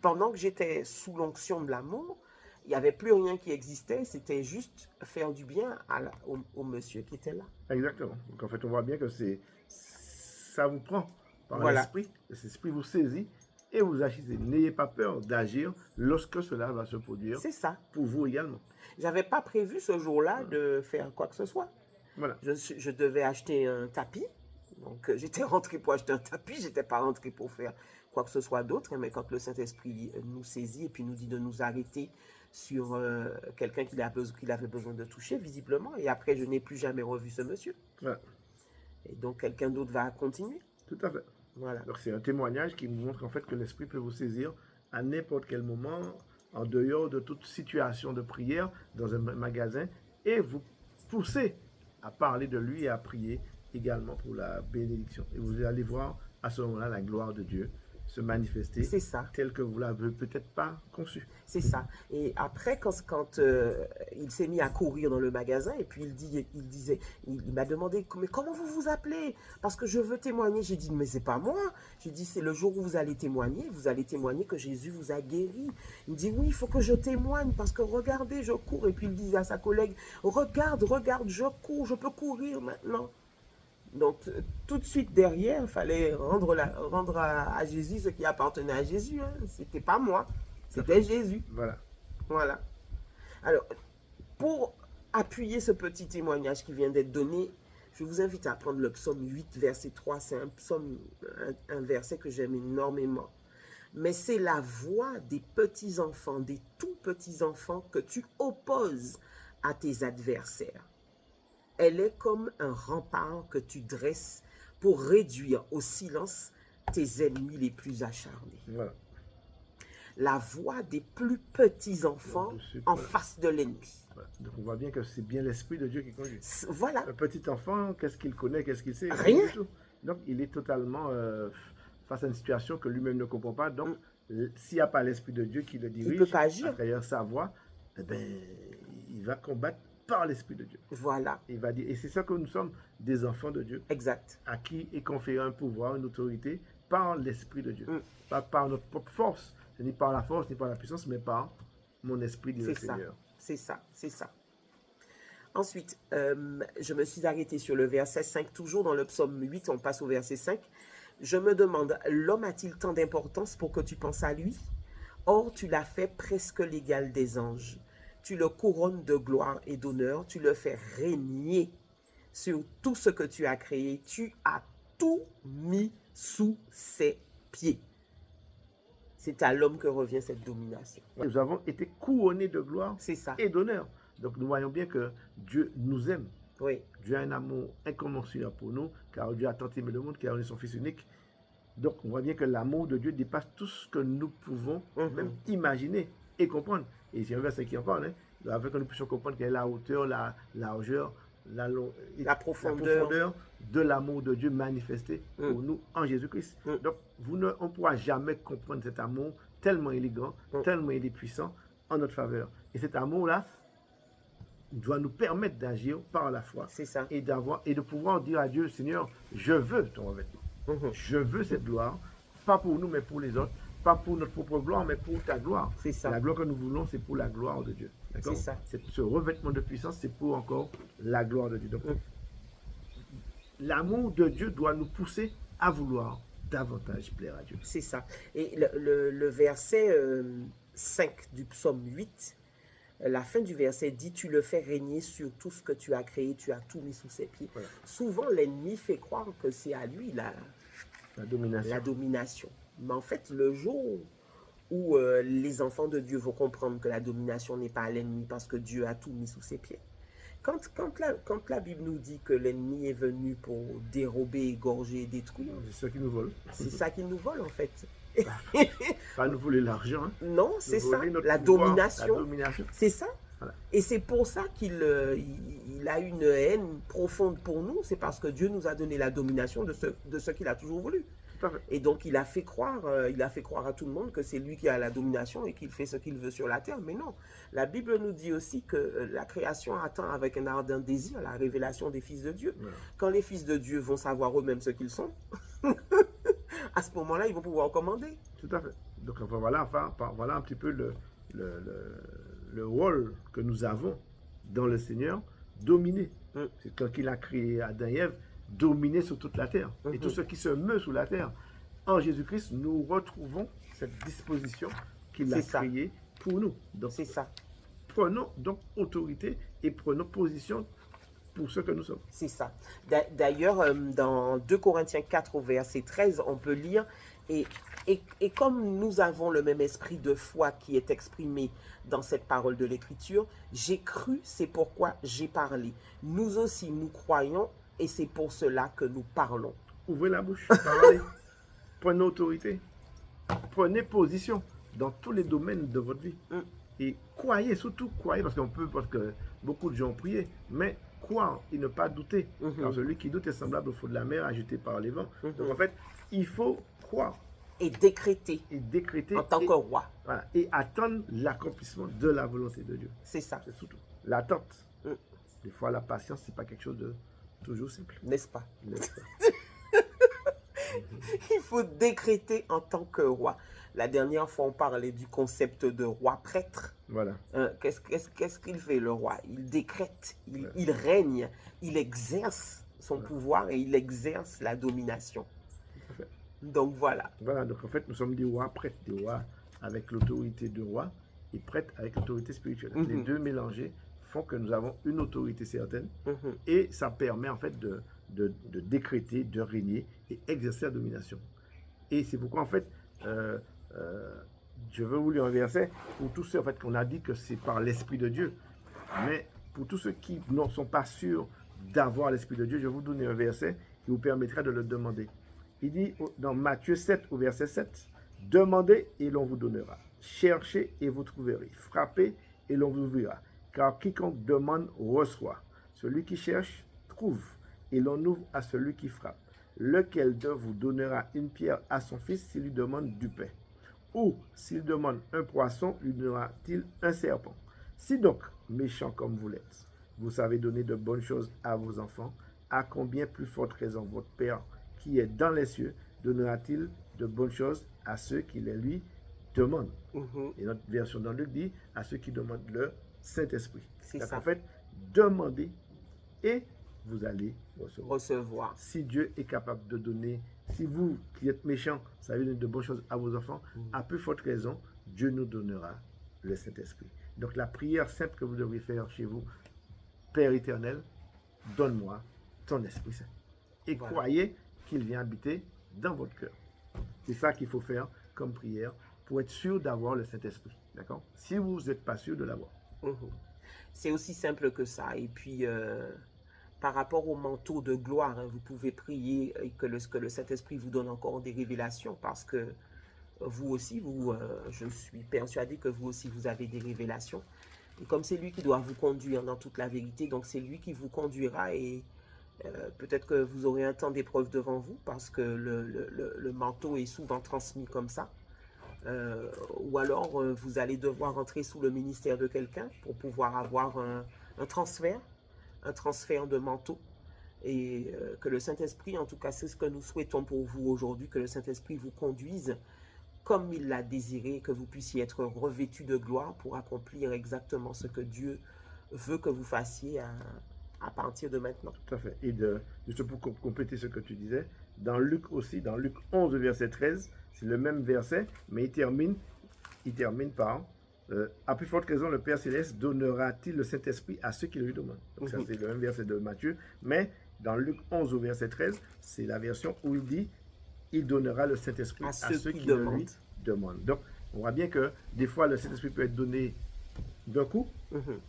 pendant que j'étais sous l'onction de l'amour, il n'y avait plus rien qui existait. C'était juste faire du bien au monsieur qui était là. Exactement. Donc en fait, on voit bien que ça vous prend par voilà. l'esprit. Cet esprit vous saisit et vous agissez. N'ayez pas peur d'agir lorsque cela va se produire. C'est ça. Pour vous également. J'avais pas prévu ce jour-là de faire quoi que ce soit. Voilà. Je devais acheter un tapis. Donc, j'étais rentré pour acheter un tapis. Je n'étais pas rentré pour faire quoi que ce soit d'autre. Mais quand le Saint-Esprit nous saisit et puis nous dit de nous arrêter sur quelqu'un qu'il avait besoin de toucher, visiblement. Et après, je n'ai plus jamais revu ce monsieur. Voilà. Et donc, quelqu'un d'autre va continuer. Tout à fait. Voilà. Donc, c'est un témoignage qui nous montre en fait que l'Esprit peut vous saisir à n'importe quel moment, en dehors de toute situation de prière, dans un magasin, et vous pousser à parler de lui et à prier également pour la bénédiction. Et vous allez voir à ce moment-là la gloire de Dieu se manifester. C'est ça. Tel que vous l'avez peut-être pas conçu. C'est ça. Et après, quand il s'est mis à courir dans le magasin, et puis il m'a demandé, mais comment vous vous appelez? Parce que je veux témoigner. J'ai dit, mais c'est pas moi. J'ai dit, c'est le jour où vous allez témoigner que Jésus vous a guéri. Il me dit, oui, il faut que je témoigne, parce que regardez, je cours. Et puis il disait à sa collègue, regarde, je cours, je peux courir maintenant. Donc, tout de suite derrière, il fallait rendre à Jésus ce qui appartenait à Jésus. Hein. C'était pas moi, c'était Jésus. Voilà. Alors, pour appuyer ce petit témoignage qui vient d'être donné, je vous invite à prendre le psaume 8, verset 3. C'est un verset que j'aime énormément. Mais c'est la voix des petits-enfants, des tout petits-enfants que tu opposes à tes adversaires. Elle est comme un rempart que tu dresses pour réduire au silence tes ennemis les plus acharnés. Voilà. La voix des plus petits enfants en face de l'ennemi. Voilà. Donc on voit bien que c'est bien l'Esprit de Dieu qui conduit. Voilà. Un petit enfant, qu'est-ce qu'il connaît, qu'est-ce qu'il sait? Rien. Du tout. Donc il est totalement face à une situation que lui-même ne comprend pas. Donc, s'il n'y a pas l'Esprit de Dieu qui le dirige, peut pas agir. à travers sa voix, eh ben, il va combattre par l'Esprit de Dieu. Voilà, Il va dire, et c'est ça que nous sommes, des enfants de Dieu, exact. à qui est conféré un pouvoir, une autorité, par l'Esprit de Dieu. Mm. Pas par notre propre force, ni par la force, ni par la puissance, mais par mon esprit, dit le C'est ça, Seigneur. c'est ça, c'est ça. Ensuite, je me suis arrêtée sur le verset 5, toujours dans le psaume 8, on passe au verset 5. Je me demande, l'homme a-t-il tant d'importance pour que tu penses à lui? Or, tu l'as fait presque l'égal des anges. Tu le couronnes de gloire et d'honneur, tu le fais régner sur tout ce que tu as créé. Tu as tout mis sous ses pieds. C'est à l'homme que revient cette domination. Nous avons été couronnés de gloire C'est ça. et d'honneur. Donc nous voyons bien que Dieu nous aime. Oui, Dieu a un amour incommensurable pour nous, car Dieu a tant aimé le monde qu'il a donné son Fils unique. Donc on voit bien que l'amour de Dieu dépasse tout ce que nous pouvons même imaginer et comprendre. Et c'est un verset qui en parle, afin que nous puissions comprendre quelle est la hauteur, la largeur, la profondeur. de l'amour de Dieu manifesté pour nous en Jésus-Christ. Donc on ne pourra jamais comprendre cet amour tellement il est grand, tellement il est puissant en notre faveur. Et cet amour-là doit nous permettre d'agir par la foi. C'est ça. Et de pouvoir dire à Dieu, Seigneur, je veux ton revêtement. Je veux cette gloire, pas pour nous, mais pour les autres. Pas pour notre propre gloire, mais pour ta gloire. C'est ça. La gloire que nous voulons, c'est pour la gloire de Dieu. C'est ça. Ce revêtement de puissance, c'est pour encore la gloire de Dieu. Donc, l'amour de Dieu doit nous pousser à vouloir davantage plaire à Dieu. C'est ça. Et le verset 5 du psaume 8, la fin du verset dit, tu le fais régner sur tout ce que tu as créé, tu as tout mis sous ses pieds. Voilà. Souvent, l'ennemi fait croire que c'est à lui la domination. Mais en fait, le jour où les enfants de Dieu vont comprendre que la domination n'est pas à l'ennemi parce que Dieu a tout mis sous ses pieds. Quand la Bible nous dit que l'ennemi est venu pour dérober, égorger, détruire, C'est ça qui nous vole. c'est ça qu'il nous vole en fait. Pas nous voler l'argent. Non, c'est ça, voler notre la pouvoir, domination. La domination. C'est ça. Voilà. Et c'est pour ça qu'il il a une haine profonde pour nous. C'est parce que Dieu nous a donné la domination de ce qu'il a toujours voulu. Tout à fait. Et donc il a fait croire à tout le monde que c'est lui qui a la domination et qu'il fait ce qu'il veut sur la terre. Mais non, la Bible nous dit aussi que la création attend avec un ardent désir la révélation des fils de Dieu. Voilà. Quand les fils de Dieu vont savoir eux-mêmes ce qu'ils sont, à ce moment-là, ils vont pouvoir commander. Tout à fait. Donc voilà un petit peu le rôle que nous avons dans le Seigneur, dominer. C'est quand il a créé Adam et Ève, dominer sur toute la terre. Et tout ce qui se meut sous la terre. En Jésus-Christ, nous retrouvons cette disposition qu'il a créée pour nous. Donc, c'est ça. Prenons donc autorité et prenons position pour ce que nous sommes. C'est ça. D'ailleurs, dans 2 Corinthiens 4 au verset 13, on peut lire et comme nous avons le même esprit de foi qui est exprimé dans cette parole de l'Écriture, j'ai cru, c'est pourquoi j'ai parlé. Nous aussi, nous croyons et c'est pour cela que nous parlons. Ouvrez la bouche, parlez, prenez autorité, prenez position dans tous les domaines de votre vie. Et croyez, surtout croyez, parce que beaucoup de gens ont prié, mais croire et ne pas douter. Car celui qui doute est semblable au feu de la mer agité par les vents. Donc en fait, il faut croire. Et décréter. En tant que roi. Voilà, et attendre l'accomplissement de la volonté de Dieu. C'est ça. C'est surtout l'attente. Des fois, la patience, c'est pas quelque chose de toujours simple. N'est-ce pas? N'est-ce pas? Il faut décréter en tant que roi. La dernière fois, on parlait du concept de roi-prêtre. Voilà. Qu'est-ce qu'il fait, le roi? Il décrète, il règne, il exerce son pouvoir et il exerce la domination. Donc voilà. Voilà, donc en fait, nous sommes des rois prêtres, des rois avec l'autorité de roi et prêtres avec l'autorité spirituelle. Les deux mélangés font que nous avons une autorité certaine et ça permet en fait de décréter, de régner et exercer la domination. Et c'est pourquoi en fait, je veux vous lire un verset pour tous ceux en fait qu'on a dit que c'est par l'Esprit de Dieu. Mais pour tous ceux qui ne sont pas sûrs d'avoir l'Esprit de Dieu, je vais vous donner un verset qui vous permettra de le demander. Il dit dans Matthieu 7 au verset 7, « Demandez et l'on vous donnera. Cherchez et vous trouverez. Frappez et l'on vous ouvrira. Car quiconque demande reçoit. Celui qui cherche trouve. Et l'on ouvre à celui qui frappe. lequel de vous donnera une pierre à son fils s'il lui demande du pain? Ou s'il demande un poisson, lui donnera-t-il un serpent? Si donc, méchant comme vous l'êtes, vous savez donner de bonnes choses à vos enfants, à combien plus forte raison votre Père qui est dans les cieux donnera-t-il de bonnes choses à ceux qui les lui demandent? Et notre version dans Luc dit à ceux qui demandent le Saint-Esprit. C'est Donc ça. en fait, demandez et vous allez Recevoir. Si Dieu est capable de donner, si vous qui êtes méchants, savez donner de bonnes choses à vos enfants, à plus forte raison, Dieu nous donnera le Saint-Esprit. Donc la prière simple que vous devriez faire chez vous, Père éternel, donne-moi ton Esprit Saint. Et Voilà. croyez qu'il vient habiter dans votre cœur. C'est ça qu'il faut faire comme prière pour être sûr d'avoir le Saint-Esprit. D'accord? Si vous n'êtes pas sûr de l'avoir. C'est aussi simple que ça. Et puis, par rapport au manteau de gloire, hein, vous pouvez prier et que le Saint-Esprit vous donne encore des révélations parce que vous aussi, je suis persuadé que vous aussi, vous avez des révélations. Et comme c'est lui qui doit vous conduire dans toute la vérité, donc c'est lui qui vous conduira et peut-être que vous aurez un temps d'épreuve devant vous parce que le manteau est souvent transmis comme ça. Ou alors vous allez devoir entrer sous le ministère de quelqu'un pour pouvoir avoir un transfert de manteau. Et que le Saint-Esprit, en tout cas c'est ce que nous souhaitons pour vous aujourd'hui, que le Saint-Esprit vous conduise comme il l'a désiré, que vous puissiez être revêtus de gloire pour accomplir exactement ce que Dieu veut que vous fassiez à partir de maintenant. Tout à fait. Et juste pour compléter ce que tu disais, dans Luc aussi, dans Luc 11, verset 13, c'est le même verset, mais il termine par à plus forte raison, le Père Céleste donnera-t-il le Saint-Esprit à ceux qui le lui demandent. Donc ça, c'est le même verset de Matthieu, mais dans Luc 11 au verset 13, c'est la version où il dit il donnera le Saint-Esprit à ceux qui le lui demandent. Donc, on voit bien que des fois, le Saint-Esprit peut être donné d'un coup.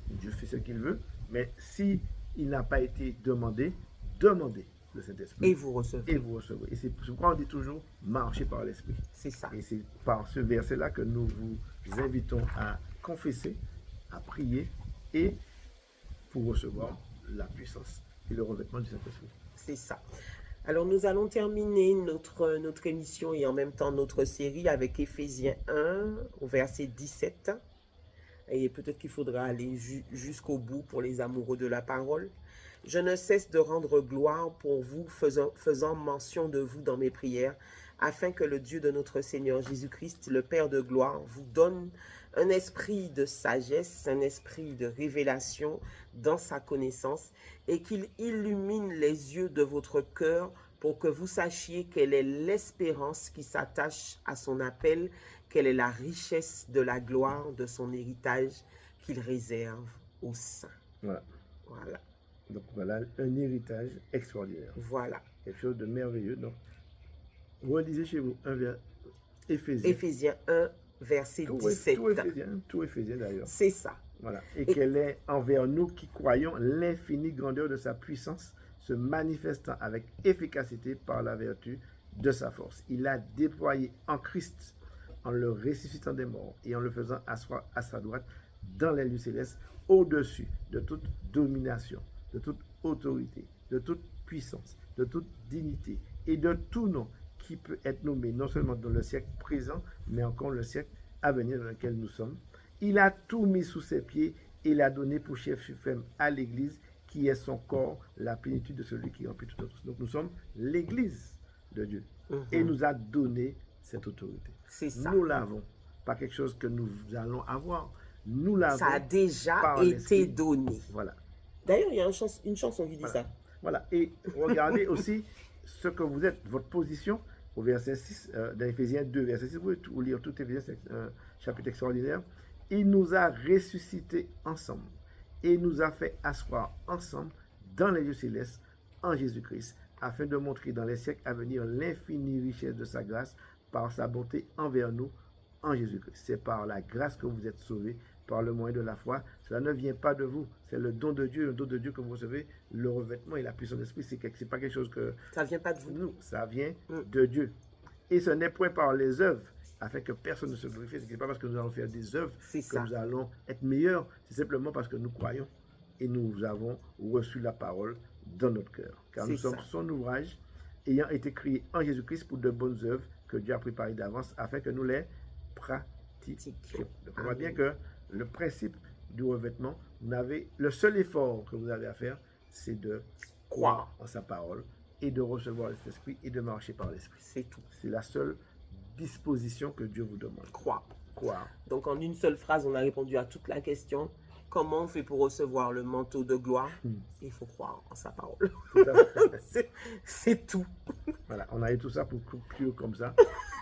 Dieu fait ce qu'il veut. Mais si il n'a pas été demandé, demandez le Saint-Esprit. Et vous recevrez. Et vous recevrez. Et c'est pourquoi on dit toujours marcher par l'Esprit. C'est ça. Et c'est par ce verset-là que nous vous invitons à confesser, à prier et pour recevoir la puissance et le revêtement du Saint-Esprit. C'est ça. Alors, nous allons terminer notre émission et en même temps notre série avec Éphésiens 1 au verset 17. Et peut-être qu'il faudra aller jusqu'au bout pour les amoureux de la parole. Je ne cesse de rendre gloire pour vous, faisant mention de vous dans mes prières, afin que le Dieu de notre Seigneur Jésus-Christ, le Père de gloire, vous donne un esprit de sagesse, un esprit de révélation dans sa connaissance, et qu'il illumine les yeux de votre cœur pour que vous sachiez quelle est l'espérance qui s'attache à son appel, quelle est la richesse de la gloire de son héritage qu'il réserve aux saints. Voilà. Voilà. Donc voilà un héritage extraordinaire. Voilà. Quelque chose de merveilleux. Donc, relisez chez vous Éphésiens 1, verset 17. Tout Éphésiens d'ailleurs. C'est ça. Voilà. Et qu'elle est envers nous qui croyons l'infinie grandeur de sa puissance, se manifestant avec efficacité par la vertu de sa force. Il a déployé en Christ, en le ressuscitant des morts et en le faisant asseoir à sa droite dans les lieux célestes, au-dessus de toute domination, de toute autorité, de toute puissance, de toute dignité et de tout nom qui peut être nommé non seulement dans le siècle présent, mais encore le siècle à venir dans lequel nous sommes. Il a tout mis sous ses pieds et l'a donné pour chef suprême à l'Église, qui est son corps, la plénitude de celui qui remplit tout autre. Donc nous sommes l'Église de Dieu. Et il nous a donné cette autorité. C'est ça. Nous l'avons. Pas quelque chose que nous allons avoir. Nous l'avons. Ça a déjà été donné. Voilà. D'ailleurs, il y a une chanson qui dit ça. Voilà. Et regardez aussi ce que vous êtes, votre position au verset 6, dans Éphésiens 2, verset 6. Vous pouvez lire tout Éphésiens, c'est un chapitre extraordinaire. Il nous a ressuscités ensemble et nous a fait asseoir ensemble dans les lieux célestes en Jésus-Christ, afin de montrer dans les siècles à venir l'infinie richesse de sa grâce par sa bonté envers nous en Jésus-Christ. C'est par la grâce que vous êtes sauvés, par le moyen de la foi. Cela ne vient pas de vous, c'est le don de Dieu que vous recevez, le revêtement et la puissance d'esprit. C'est pas quelque chose que... Ça ne vient pas de vous. Nous, ça vient de Dieu. Et ce n'est point par les œuvres, afin que personne ne se glorifie. Ce n'est pas parce que nous allons faire des œuvres que nous allons être meilleurs. C'est simplement parce que nous croyons et nous avons reçu la parole dans notre cœur. Car nous sommes son ouvrage, ayant été créés en Jésus-Christ pour de bonnes œuvres que Dieu a préparées d'avance afin que nous les pratiquions. Donc, on voit bien que le principe du revêtement, le seul effort que vous avez à faire, c'est de croire en sa parole et de recevoir l'Esprit et de marcher par l'Esprit. C'est tout. C'est la seule disposition que Dieu vous demande. Croire. Croire. Donc en une seule phrase, on a répondu à toute la question. Comment on fait pour recevoir le manteau de gloire? Il faut croire en sa parole. C'est tout. Voilà, on a eu tout ça pour conclure comme ça,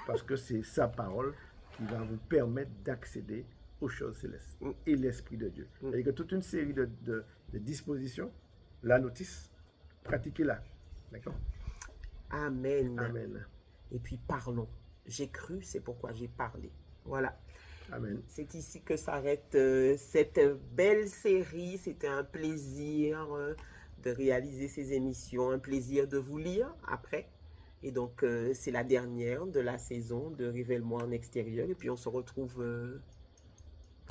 parce que c'est sa parole qui va vous permettre d'accéder aux choses célestes et l'Esprit de Dieu. C'est-à-dire que toute une série de dispositions, la notice, pratiquez-la. D'accord? Amen. Amen. Et puis parlons. J'ai cru, c'est pourquoi j'ai parlé. Voilà. Amen. C'est ici que s'arrête cette belle série. C'était un plaisir de réaliser ces émissions, un plaisir de vous lire après. Et donc, c'est la dernière de la saison de Révèle-moi en extérieur. Et puis, on se retrouve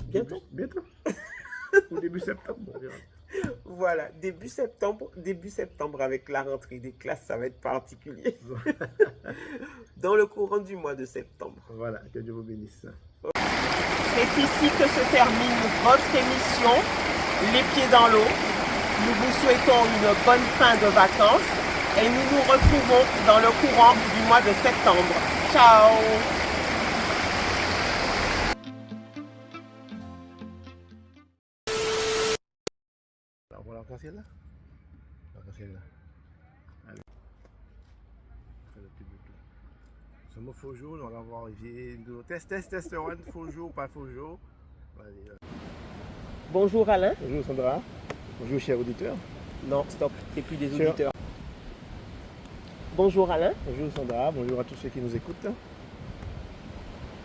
bientôt. Bientôt. Au début septembre. On verra. Voilà, début septembre avec la rentrée des classes, ça va être particulier. Dans le courant du mois de septembre. Voilà, que Dieu vous bénisse. C'est ici que se termine votre émission, Les Pieds dans l'eau. Nous vous souhaitons une bonne fin de vacances et nous nous retrouvons dans le courant du mois de septembre. Ciao! Alors, voilà l'arc-en-ciel là? L'arc-en-ciel là. Allez. Fais le petit bout. Ce mot faux jour, on va voir. Test, one, faux jour, pas faux jour. Allez, Bonjour Alain. Bonjour Sandra. Bonjour chers auditeurs. Non, stop, c'est plus des auditeurs. Bonjour Alain. Bonjour Sandra, bonjour à tous ceux qui nous écoutent.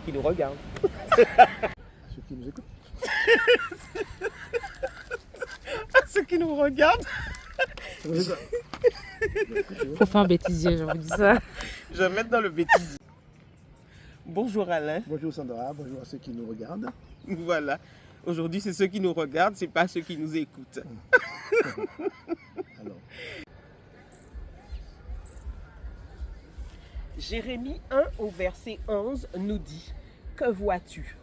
Qui nous regardent. Ceux qui nous écoutent. Ceux qui nous regardent. Faut faire un bêtisier, je vous dis ça. Je vais mettre dans le bêtisier. Bonjour Alain. Bonjour Sandra, bonjour à ceux qui nous regardent. Voilà. Aujourd'hui, c'est ceux qui nous regardent, c'est pas ceux qui nous écoutent. Alors. Jérémie 1 au verset 11 nous dit: Que vois-tu?